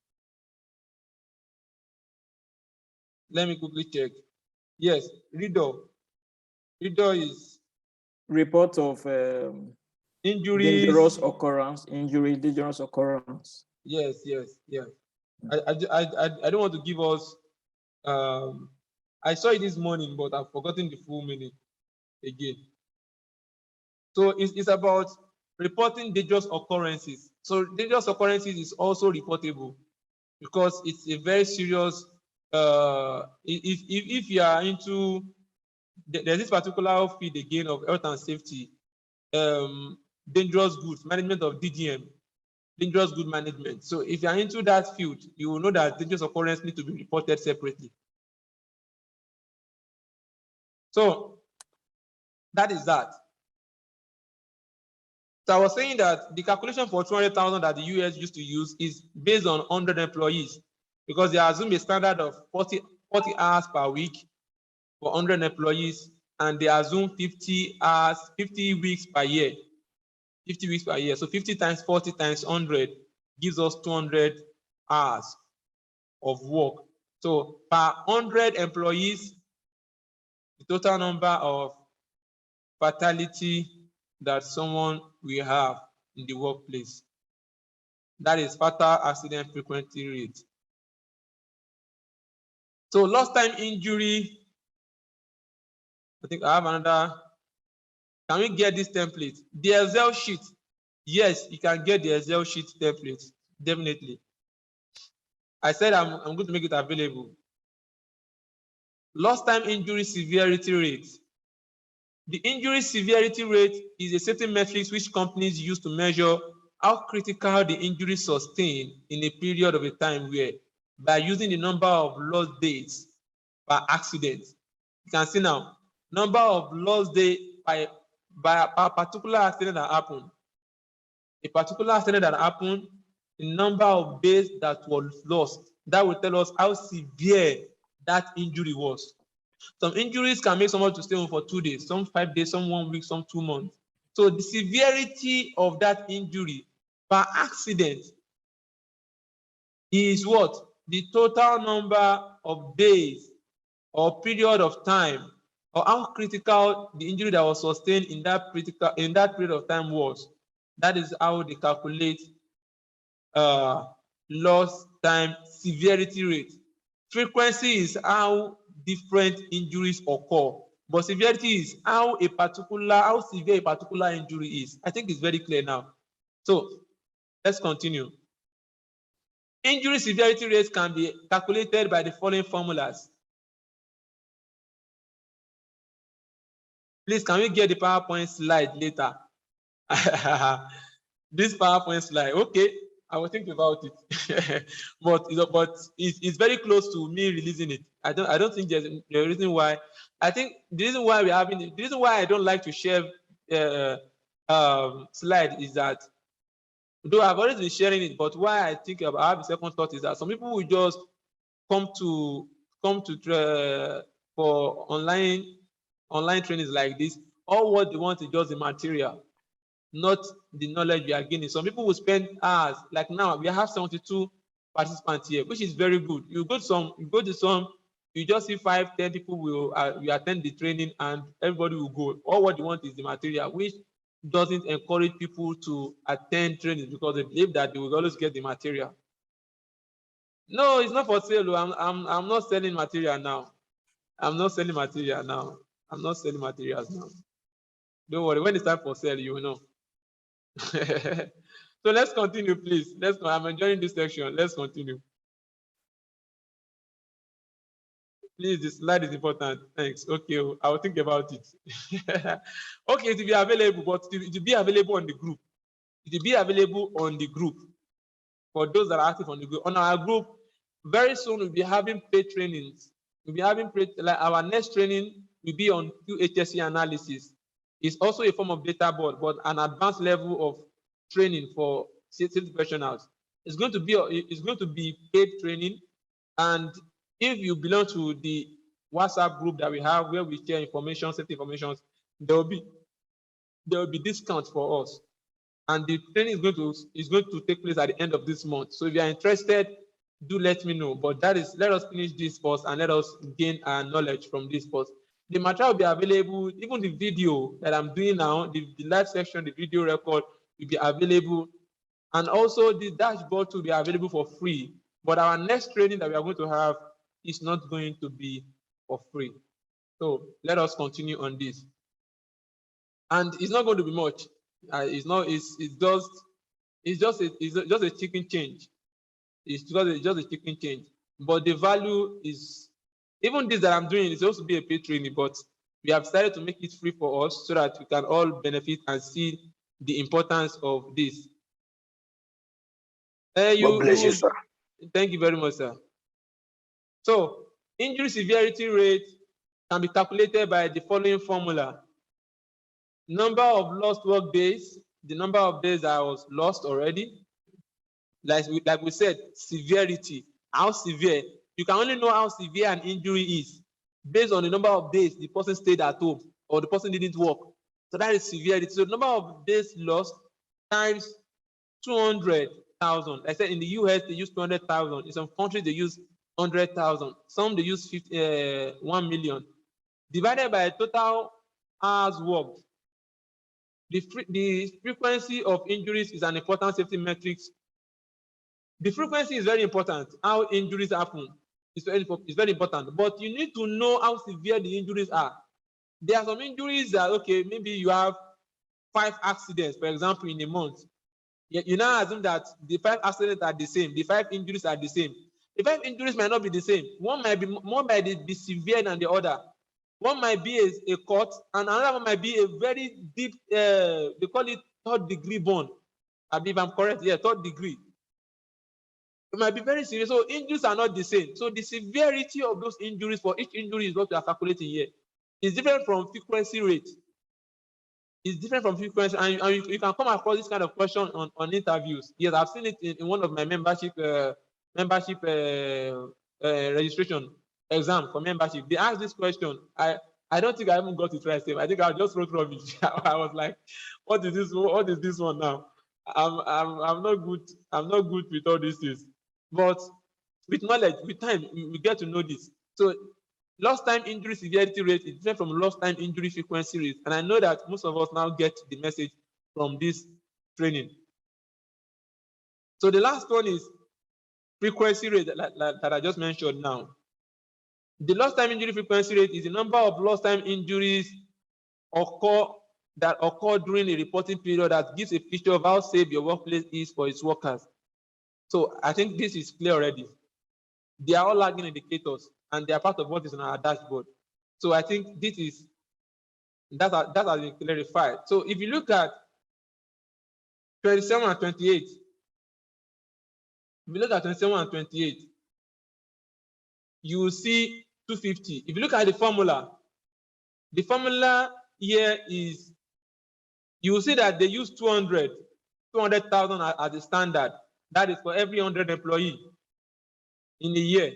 Let me quickly check. Yes, reader. Reader is report of injuries. dangerous occurrence, dangerous occurrence. Yes. I don't want to give us. I saw it this morning, but I've forgotten the full meaning again. So it's about reporting dangerous occurrences. So dangerous occurrences is also reportable because it's a very serious. If you are into, there's this particular field again of health and safety, dangerous goods management of DGM, dangerous good management. So if you are into that field, you will know that dangerous occurrence need to be reported separately. So that is that. So I was saying that the calculation for 200,000 that the US used to use is based on 100 employees because they assume a standard of 40 hours per week for 100 employees, and they assume 50 weeks per year. 50 weeks per year. So 50 times 40 times 100 gives us 200 hours of work. So per 100 employees, the total number of fatality that someone will have in the workplace. That is fatal accident frequency rate. So lost time injury, I think I have another. Can we get this template? The Excel sheet. Yes, you can get the Excel sheet template, definitely. I said I'm going to make it available. Lost time injury severity rate. The injury severity rate is a certain metric which companies use to measure how critical the injury sustained in a period of a time where, by using the number of lost days per accident. You can see now, number of lost days by a particular accident that happened. A particular accident that happened, the number of days that was lost, that will tell us how severe that injury was. Some injuries can make someone to stay home for 2 days, some 5 days, some 1 week, some 2 months. So the severity of that injury per accident is what? The total number of days or period of time, or how critical the injury that was sustained in that period of time was. That is how they calculate lost time severity rate. Frequency is how different injuries occur, but severity is how severe a particular injury is. I think it's very clear now. So let's continue. Injury severity rates can be calculated by the following formulas. Please, can we get the PowerPoint slide later? This PowerPoint slide, okay, I will think about it. but it's very close to me releasing it. I don't think there's a reason why. I think the reason why the reason why I don't like to share slide is that, though I've already been sharing it, but why I think I have a second thought is that some people will just come to for online trainings like this, All what they want is just the material, not the knowledge we are gaining. Some people will spend hours, like now we have 72 participants here, which is very good. You go to some, you just see 5-10 people will attend the training and everybody will go. All what you want is the material, which doesn't encourage people to attend training because they believe that they will always get the material. No, it's not for sale. I'm not selling material now. I'm not selling material now. I'm not selling materials now. Don't worry, when it's time for sale, you will know. So let's continue, please. I'm enjoying this section. Let's continue. Please, the slide is important. Thanks. Okay, I'll think about it. Okay, it will be available, but it will be available on the group. It will be available on the group for those that are active on the group. On our group, very soon we'll be having paid trainings. We'll be having paid, like our next training will be on HSE analysis. It's also a form of data board, but an advanced level of training for sales professionals. It's going to be paid training, and if you belong to the WhatsApp group that we have where we share information, safety information, there will be discounts for us. And the training is going to take place at the end of this month. So if you are interested, do let me know. But let us finish this first and let us gain our knowledge from this first. The material will be available, even the video that I'm doing now, the live section, the video record will be available. And also the dashboard will be available for free. But our next training that we are going to have is not going to be for free. So let us continue on this. And it's not going to be much. It's just a chicken change. It's just a chicken change. But the value is, even this that I'm doing is supposed to be a paid training, but we have decided to make it free for us so that we can all benefit and see the importance of this. God bless you, sir. Thank you very much, sir. So injury severity rate can be calculated by the following formula. Number of lost work days, the number of days that was lost already. Like we said, severity, how severe. You can only know how severe an injury is based on the number of days the person stayed at home or the person didn't work. So that is severity. So the number of days lost times 200,000. I said in the US they use 200,000. In some countries they use 100,000. Some they use 1 million. Divided by total hours worked. The frequency of injuries is an important safety metric. The frequency is very important. How injuries happen is very important. But you need to know how severe the injuries are. There are some injuries that, okay, maybe you have 5 accidents, for example, in a month. You now assume that the 5 accidents are the same. The 5 injuries are the same. The 5 injuries might not be the same. One might be severe than the other. One might be a cut, and another one might be a very deep, they call it 3rd degree burn. I believe I'm correct. Yeah, 3rd degree. It might be very serious. So injuries are not the same. So the severity of those injuries for each injury is what we are calculating here. It's different from frequency rate. It's different from frequency, and you can come across this kind of question on interviews. Yes, I've seen it in one of my membership registration exam for membership. They asked this question. I don't think I even got it right. I think I just wrote rubbish. I was like, what is this? What is this one now? I'm not good. I'm not good with all these things. But with knowledge, with time, we get to know this. So lost time injury severity rate is different from lost time injury frequency rate. And I know that most of us now get the message from this training. So the last one is frequency rate that I just mentioned now. The lost time injury frequency rate is the number of lost time injuries that occur during a reporting period that gives a picture of how safe your workplace is for its workers. So I think this is clear already. They are all lagging indicators, and they are part of what is on our dashboard. So I think that has been clarified. So if you look at 27 and 28, if you look at 27 and 28, you will see 250. If you look at the formula here is, you will see that they use 200,000 as the standard. That is for every 100 employee in a year.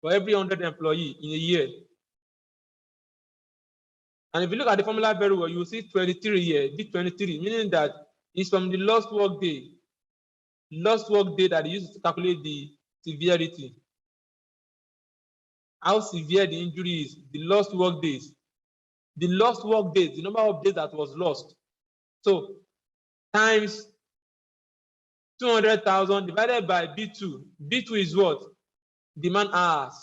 For every 100 employee in a year. And if you look at the formula very well, you will see 23 here, D23, meaning that it's from the lost work day that they use to calculate the severity. How severe the injury is, the lost work days. The lost work days, the number of days that was lost. So times 200,000 divided by B2. B2 is what? Demand hours.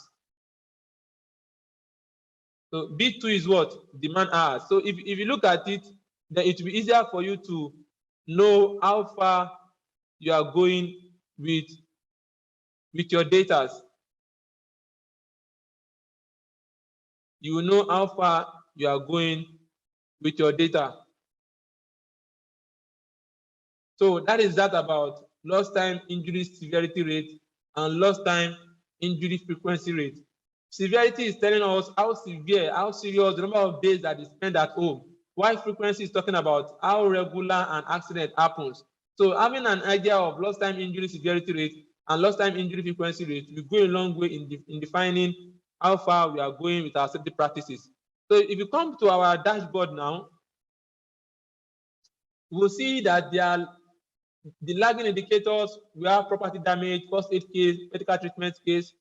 So B2 is what? Demand hours. So if you look at it, then it will be easier for you to know how far you are going with your data. You will know how far you are going with your data. So that is that about lost time injury severity rate and lost time injury frequency rate. Severity is telling us how severe, how serious the number of days that is spent at home, while frequency is talking about how regular an accident happens. So having an idea of lost time injury severity rate and lost time injury frequency rate will go a long way in defining how far we are going with our safety practices. So if you come to our dashboard now, we'll see that there are the lagging indicators. We have property damage, first aid case, medical treatment case,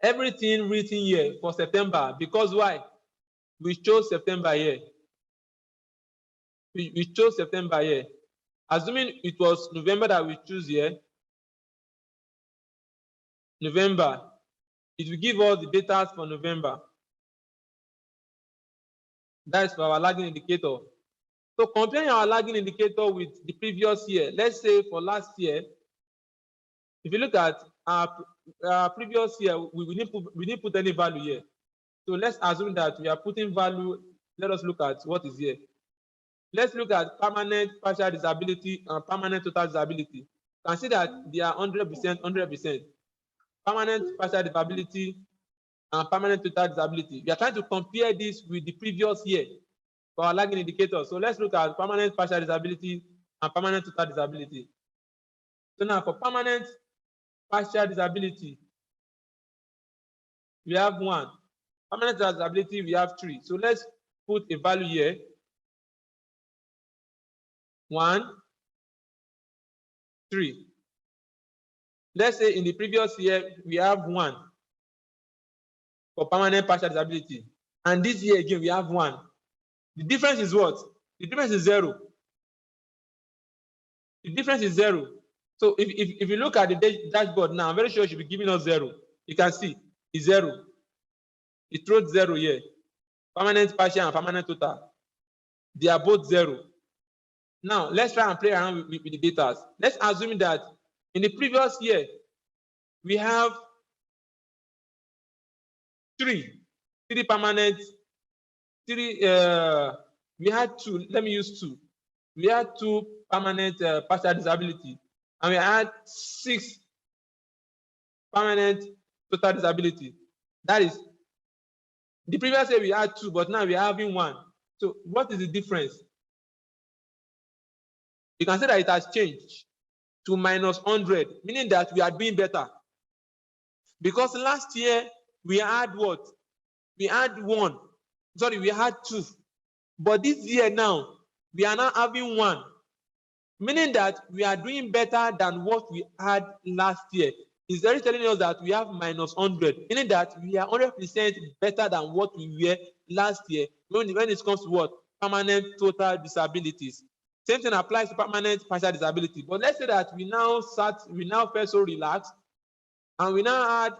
everything written here for September. Because why? We chose September here. We chose September here. Assuming it was November that we choose here, November, it will give us the data for November. That is for our lagging indicator. So comparing our lagging indicator with the previous year, let's say for last year, if you look at our previous year, we didn't put any value here. So let's assume that we are putting value. Let us look at what is here. Let's look at permanent partial disability and permanent total disability. You can see that they are 100%, 100%. Permanent partial disability and permanent total disability. We are trying to compare this with the previous year for our lagging indicator. So let's look at permanent partial disability and permanent total disability. So now for permanent partial disability, we have 1. Permanent total disability, we have 3. So let's put a value here. 1, 3. Let's say in the previous year, we have 1 for permanent partial disability. And this year again, we have 1. The difference is what? The difference is 0. The difference is 0. So if you look at the dashboard now, I'm very sure it should be giving us 0. You can see it's 0. It wrote 0 here. Permanent partial and permanent total. They are both 0. Now, let's try and play around with the data. Let's assume that in the previous year, we have 3 permanent, 3, we had 2, let me use 2. We had 2 permanent partial disability, and we had 6 permanent total disability. That is, the previous year we had 2, but now we are having 1. So what is the difference? You can say that it has changed to -100, meaning that we are doing better. Because last year we had what? We had 1. Sorry, we had 2. But this year now, we are now having 1. Meaning that we are doing better than what we had last year. It's very telling us that we have -100, meaning that we are 100% better than what we were last year when it comes to what? Permanent total disabilities. Same thing applies to permanent partial disability. But let's say that we now felt so relaxed, and we now add,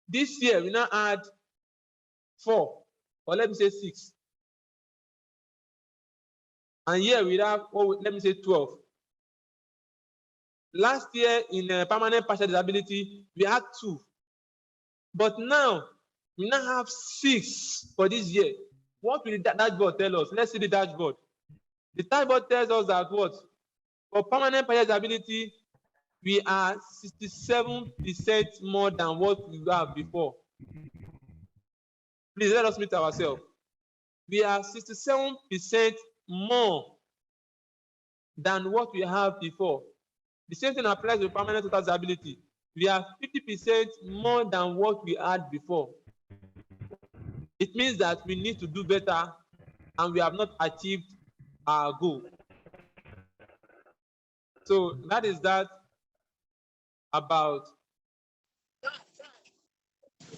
this year we now add 4, or let me say 6. And here we have, let me say 12. Last year in permanent partial disability, we had 2. But now, we now have 6 for this year. What will the dashboard tell us? Let's see the dashboard. The dashboard tells us that what? For permanent partial disability, we are 67% more than what we have before. Please let us meet ourselves. We are 67% more than what we have before. The same thing applies to permanent total disability. We are 50% more than what we had before. it means that we need to do better and we have not achieved our goal. So that is that about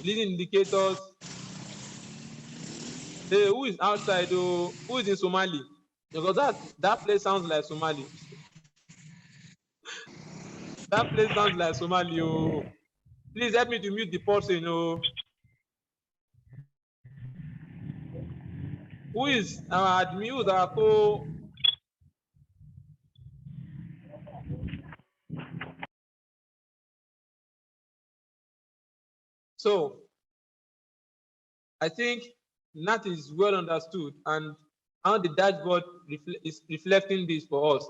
leading indicators. Hey, who is outside? Oh, who is in Somali? Because that place sounds like Somali. That place sounds like Somali. Oh, please help me to mute the person. Oh, who is our admin? Who is our co? So I think that is well understood, and how the dashboard is reflecting this for us.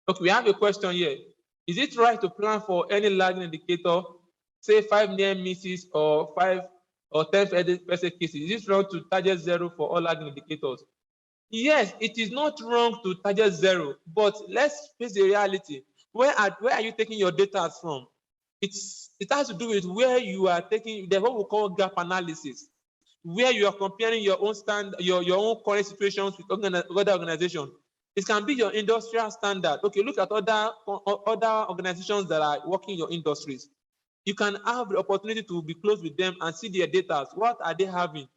Okay, we have a question here. Is it right to plan for any lagging indicator, say 5 near misses or 5 or 10 percent cases? Is it wrong to target 0 for all lagging indicators? Yes, it is not wrong to target 0, but let's face the reality. Where are you taking your data from? It has to do with where you are taking the what we call gap analysis, where you are comparing your own your own current situations with other organizations. It can be your industrial standard. Okay, look at other organizations that are working in your industries. You can have the opportunity to be close with them and see their data. What are they having?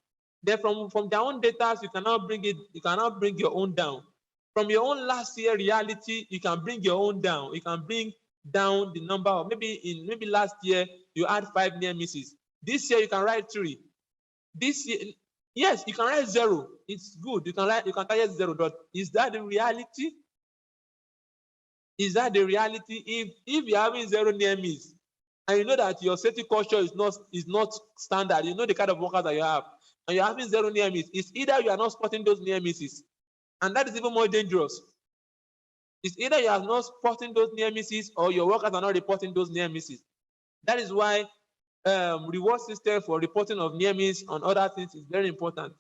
Then from their own data, you cannot bring your own down. From your own last year reality, you can bring your own down. You can bring down the number of maybe last year you had 5 near misses. This year you can write 3. This year, yes, you can write 0. It's good. You can target 0, but is that the reality? Is that the reality? If you're having 0 near miss and you know that your safety culture is not standard, you know the kind of workers that you have, and you're having 0 near miss, it's either you are not spotting those near misses, and that is even more dangerous. It's either you are not spotting those near misses or your workers are not reporting those near misses. That is why reward system for reporting of near miss on other things is very important,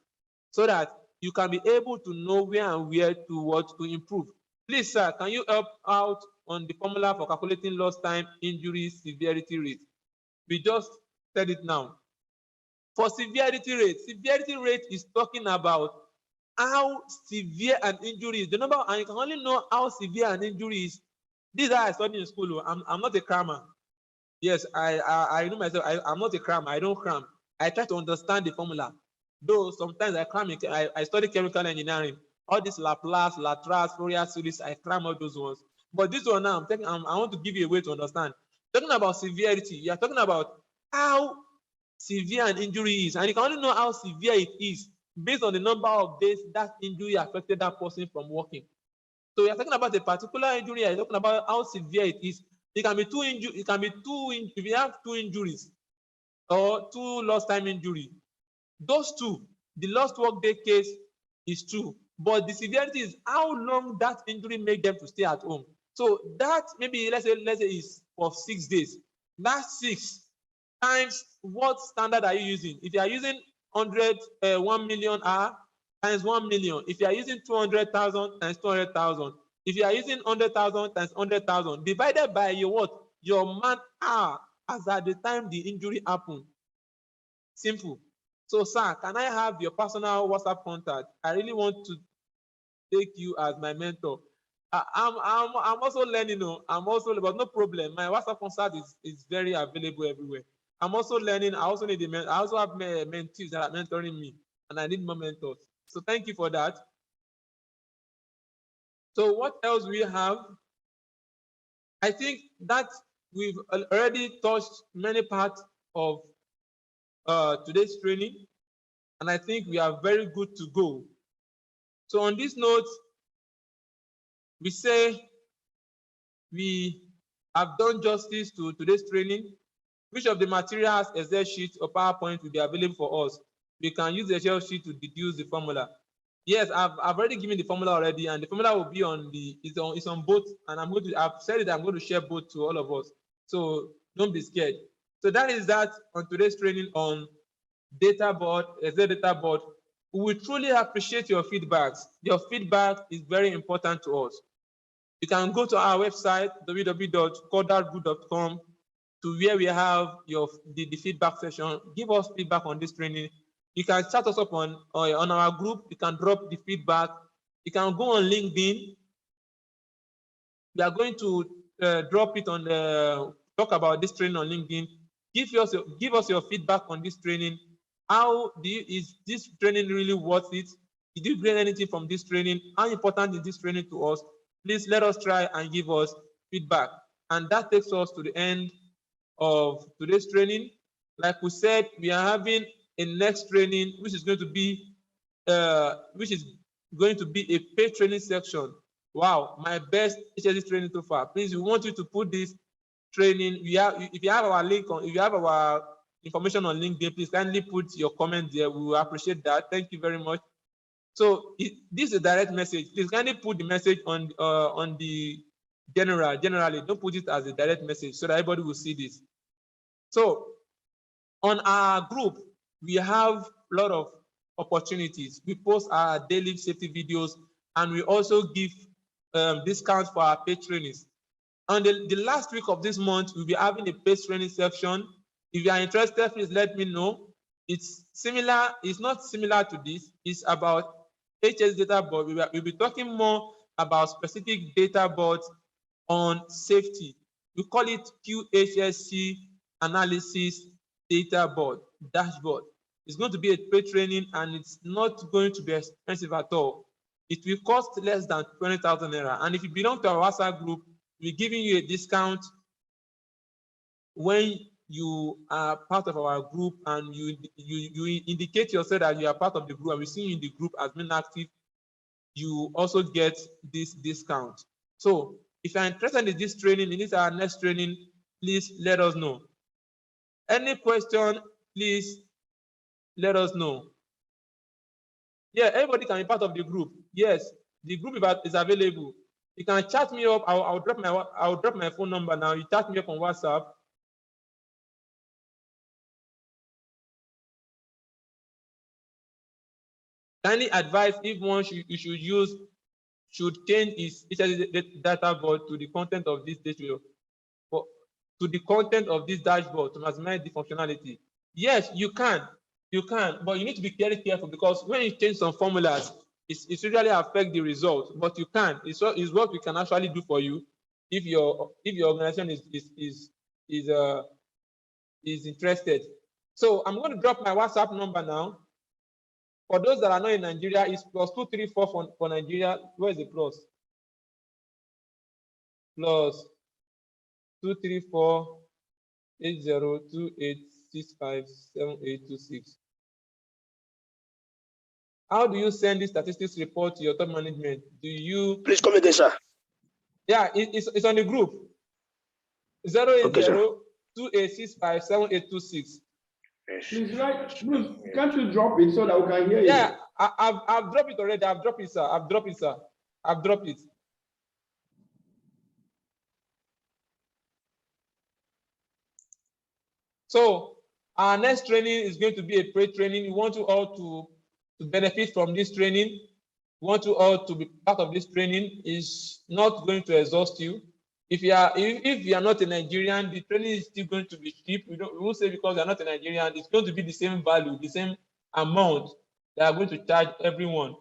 so that you can be able to know where and where to improve. Please, sir, can you help out on the formula for calculating lost time injury severity rate? We just said it now. For severity rate is talking about how severe an injury is. The number, and you can only know how severe an injury is. This is how I studied in school. I'm not a crammer. Yes, I know myself. I'm not a crammer. I don't cram. I try to understand the formula. Though sometimes I cram. I study chemical engineering. All this Laplace, Latras, Fourier series, I cram all those ones. But this one now, I want to give you a way to understand. Talking about severity, you are talking about how severe an injury is, and you can only know how severe it is based on the number of days that injury affected that person from working. So we are talking about a particular injury. You are talking about how severe it is. It can be two injuries. It can be if you have 2 injuries or 2 lost time injury. Those 2, the lost work day case is 2, but the severity is how long that injury made them to stay at home. So that maybe let's say is for 6 days. That 6 times what standard are you using? If you are using 1 million times 1 million. If you are using 200,000 times 200,000. If you are using 100,000 times 100,000 divided by your what? Your man hour as at the time the injury happened. Simple. So, sir, can I have your personal WhatsApp contact? I really want to take you as my mentor. I'm also learning. But no problem. My WhatsApp contact is very available everywhere. I'm also learning. I also need I also have mentees that are mentoring me, and I need more mentors. So thank you for that. So what else we have? I think that we've already touched many parts of today's training, and I think we are very good to go. So on this note, we say we have done justice to today's training. Which of the materials, Excel sheet or PowerPoint will be available for us? We can use the Excel sheet to deduce the formula. Yes, I've already given the formula already, and the formula will be on it's on both, and I've said it, I'm going to share both to all of us. So don't be scared. So that is that on today's training on data board, Excel data board. We truly appreciate your feedbacks. Your feedback is very important to us. You can go to our website, www.codargood.com, to where we have the feedback session. Give us feedback on this training. You can chat us up on our group. You can drop the feedback. You can go on LinkedIn. We are going to drop it on the talk about this training on LinkedIn. Give us your feedback on this training. Is this training really worth it? Did you gain anything from this training? How important is this training to us? Please let us try and give us feedback. And that takes us to the end of today's training. Like we said, we are having a next training, which is going to be a paid training section. Wow, my best HSE training so far. Please, we want you to put this training. If you have our link if you have our information on LinkedIn, please kindly put your comment there. We will appreciate that. Thank you very much. So this is a direct message. Please kindly put the message on the generally. Don't put it as a direct message so that everybody will see this. So on our group, we have a lot of opportunities. We post our daily safety videos, and we also give discounts for our paid trainings. On the last week of this month, we'll be having a paid training section. If you are interested, please let me know. It's similar. It's not similar to this. It's about HSE data board. We'll be talking more about specific data boards on safety. We call it QHSE analysis data board dashboard. It's going to be a paid training, and it's not going to be expensive at all. It will cost less than 20,000 naira. And if you belong to our WhatsApp group, we're giving you a discount when you are part of our group, and you indicate yourself that you are part of the group, and we see you in the group as being active. You also get this discount. So if you're interested in this training, in this our next training, please let us know. Any question, please let us know. Yeah, everybody can be part of the group. Yes, the group is available. You can chat me up. I'll drop my phone number now. You chat me up on WhatsApp. Any advice if one should change his data board to the content of this dashboard, to the content of this dashboard to maximize the functionality? Yes, you can, but you need to be very careful, because when you change some formulas, it usually affect the result. But you can. It's what we can actually do for you if your organization is interested. So I'm going to drop my WhatsApp number now. For those that are not in Nigeria, it's +234 for Nigeria. Where is the plus? +234 8028657826. How do you send this statistics report to your top management? Do you please comment there, sir? Yeah, it's on the group. 08028657826. Please, can't you drop it so that we can hear you? Yeah, I've dropped it already. I've dropped it, sir. I've dropped it. So our next training is going to be a paid training. We want you all to benefit from this training. We want you all to be part of this training. It's not going to exhaust you. If you are not a Nigerian, the training is still going to be cheap. We won't say because you're not a Nigerian, it's going to be the same value, the same amount they are going to charge everyone.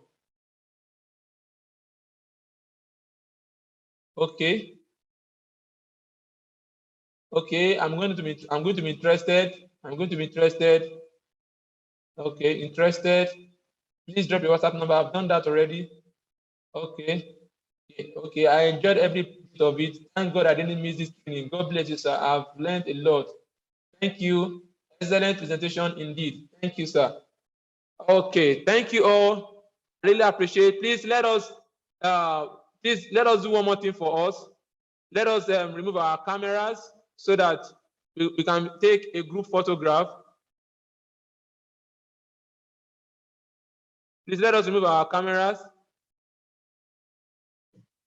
Okay. I'm going to be interested. Okay, interested. Please drop your WhatsApp number. I've done that already. Okay, I enjoyed every bit of it. Thank God I didn't miss this training. God bless you, sir. I've learned a lot. Thank you. Excellent presentation indeed. Thank you, sir. Okay, thank you all. Really appreciate it. Please let us do one more thing for us. Let us remove our cameras so that we can take a group photograph. Please let us remove our cameras.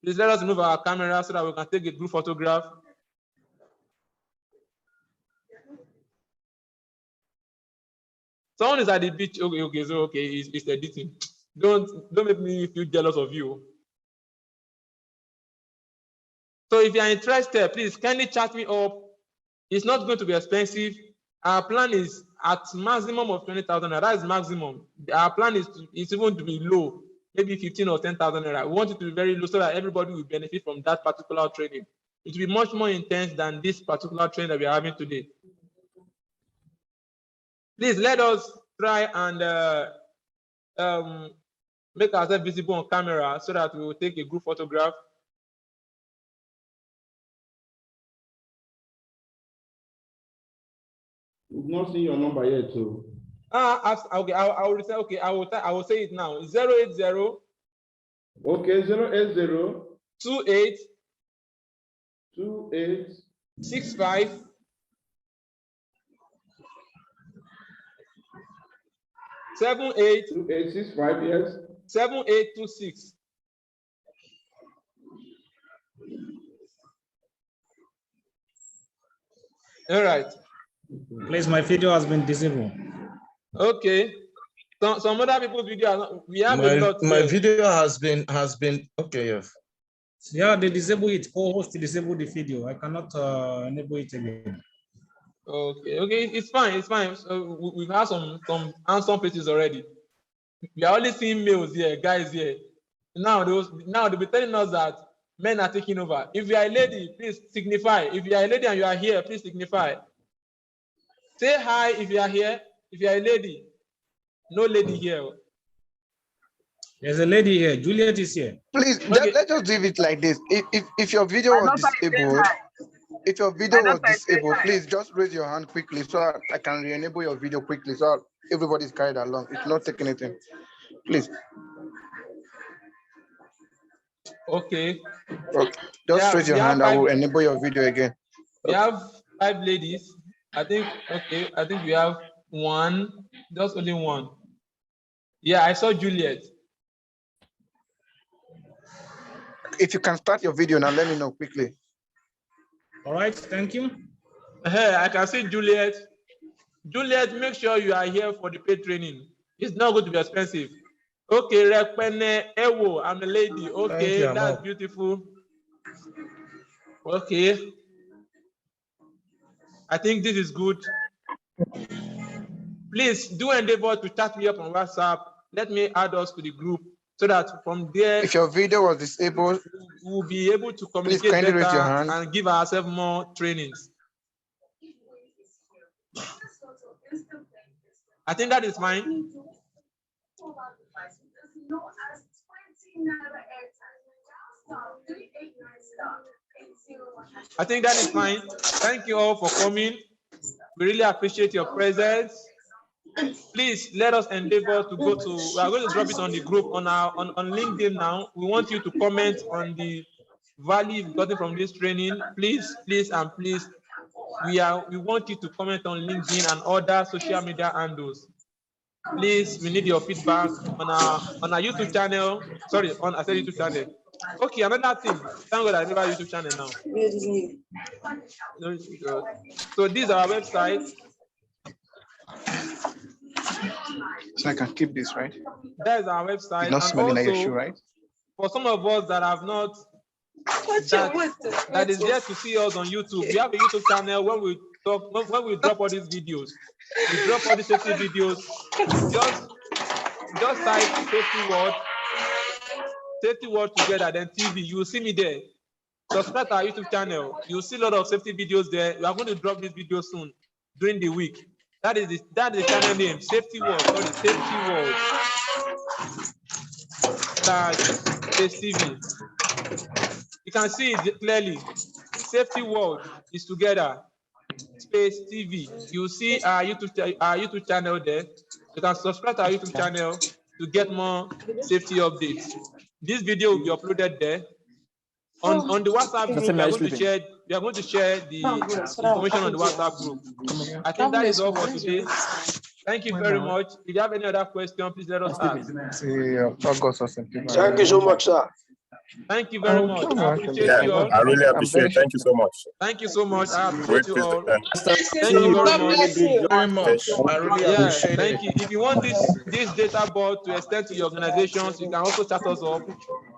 Please let us remove our cameras so that we can take a group photograph. Someone is at the beach. Okay, it's editing. Don't make me feel jealous of you. So if you are interested, please kindly chat me up It's not going to be expensive. Our plan is at maximum of 20,000 naira. That is maximum. Our plan is even to be low, maybe 15 or 10,000 naira. We want it to be very low so that everybody will benefit from that particular training. It will be much more intense than this particular training that we are having today. Please let us try and make ourselves visible on camera so that we will take a group photograph. We've not seen your number yet, so. Okay. I will say. Okay, I will say it now. 080. Okay, 080. 28. 28. 65. 78. 2865, yes. 7826. All right. Please, my video has been disabled. Okay. Some other people's video. We have a lot. My video has been okay. Yes. Yeah, they disable it. Co-host disable the video. I cannot enable it again. Okay, it's fine. It's fine. So we've had some handsome faces already. We are only seeing males here, guys here. Now they'll be telling us that men are taking over. If you are a lady, please signify. If you are a lady and you are here, please signify. Say hi if you are here. If you are a lady, no lady here. There's a lady here. Juliet is here. Please, Okay. let's just leave it like this. If your video was disabled, please just raise your hand quickly so I can re-enable your video quickly so everybody's carried along. It's not taking anything. Please. Okay. Just raise your hand. I will enable your video again. We have 5 ladies. I think we have one. Just only one. Yeah, I saw Juliet. If you can start your video now, let me know quickly. All right, thank you. Hey, I can see Juliet. Juliet, make sure you are here for the paid training. It's not going to be expensive. Okay, Rekpene Ewo, I'm a lady. Okay, that's beautiful. Okay. I think this is good. Please do endeavor to chat me up on WhatsApp. Let me add us to the group so that from there, if your video was disabled, we'll be able to communicate better and give ourselves more trainings. I think that is fine. I think that is fine. Thank you all for coming. We really appreciate your presence. Please let us endeavor to go to. We are going to drop it on the group on LinkedIn now. We want you to comment on the value you've gotten from this training. Please, and please. We want you to comment on LinkedIn and other social media handles. Please, we need your feedback on our YouTube channel. Sorry, I said YouTube channel. Okay, another thing. Thank God I remember YouTube channel now. So this is our website. So I can keep this, right? That is our website. It's not smelling like your shoe, right? For some of us that have not, that is yet to see us on YouTube, we have a YouTube channel when we drop all these videos. We drop all the safety videos. Just type safety word together, then TV. You will see me there. Subscribe to our YouTube channel. You'll see a lot of safety videos there. We are going to drop this video soon during the week. That is the channel name. Safety word. Sorry, safety word. TV. You can see it clearly. Safety word is together. Space TV. You see our YouTube channel there. You can subscribe to our YouTube channel to get more safety updates. This video will be uploaded there. On the WhatsApp group, we are going to share the information on the WhatsApp group. I think that is all for today. Thank you very much. If you have any other question, please let us ask. Thank you so much, sir. Thank you very much. I appreciate you all. I really appreciate it. Thank you so much. Thank you so much. I appreciate you all. Thank you very much. I really appreciate thank it. you. If you want this data board to extend to your organizations, you can also chat us up.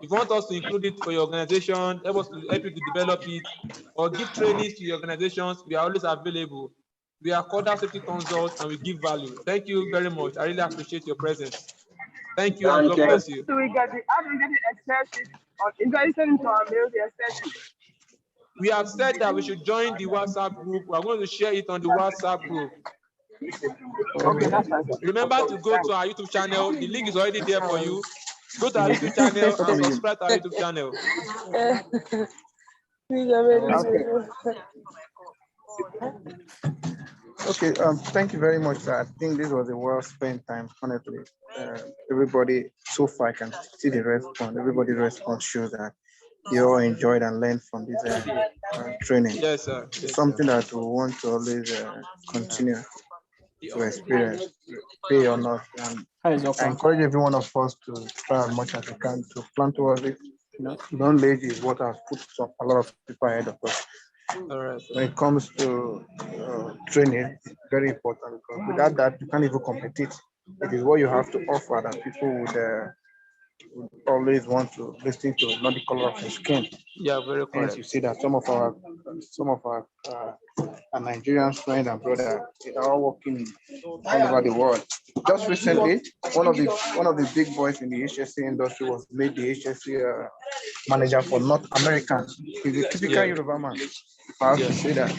If you want us to include it for your organization, help you to develop it, or give trainings to your organizations, we are always available. We are called out safety consults and we give value. Thank you very much. I really appreciate your presence. Thank you and God bless you. So we get the how do we get the Excel sheet? Is that sent to our mail, the Excel sheet? We have said that we should join the WhatsApp group. We are going to share it on the WhatsApp group. Okay, that's fine. Remember to go to our YouTube channel. The link is already there for you. Go to our YouTube channel and subscribe to our YouTube channel. Okay, thank you very much, sir. I think this was a well-spent time, honestly. Everybody, so far, I can see the response. Everybody's response shows that you all enjoyed and learned from this training. Yes, sir. It's something that we want to always continue to experience, pay or not. And I encourage every one of us to try as much as we can to plan towards it. Don't lazy is what has put a lot of people ahead of us. All right. When it comes to training, it's very important because without that, you can't even compete. It is what you have to offer that people would always want to listen to, not the color of your skin. Yeah, very correct. Hence, you see that some of our Nigerian friends and brothers, they are all working all over the world. Just recently, one of the big boys in the HSE industry was made the HSE manager for North America. He's a typical Yoruba man. I have to say that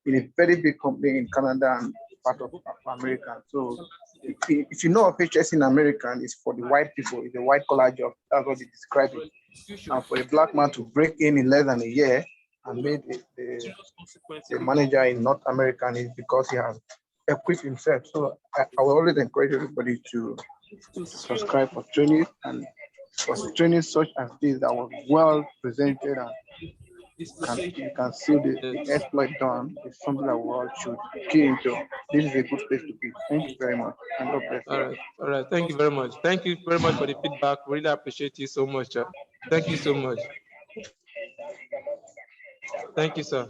in a very big company in Canada and part of America. So if you know of HSE in America, it's for the white people. It's a white collar job. That's what they describe it. And for a black man to break in less than a year and made the manager in North America is because he has equipped himself. So I will always encourage everybody to subscribe for training and for training such as this that was well presented and you can see the exploit done is something that we all should key into. This is a good place to be. Thank you very much. And God bless you. All right. Thank you very much. Thank you very much for the feedback. Really appreciate you so much. Thank you so much. Thank you, sir.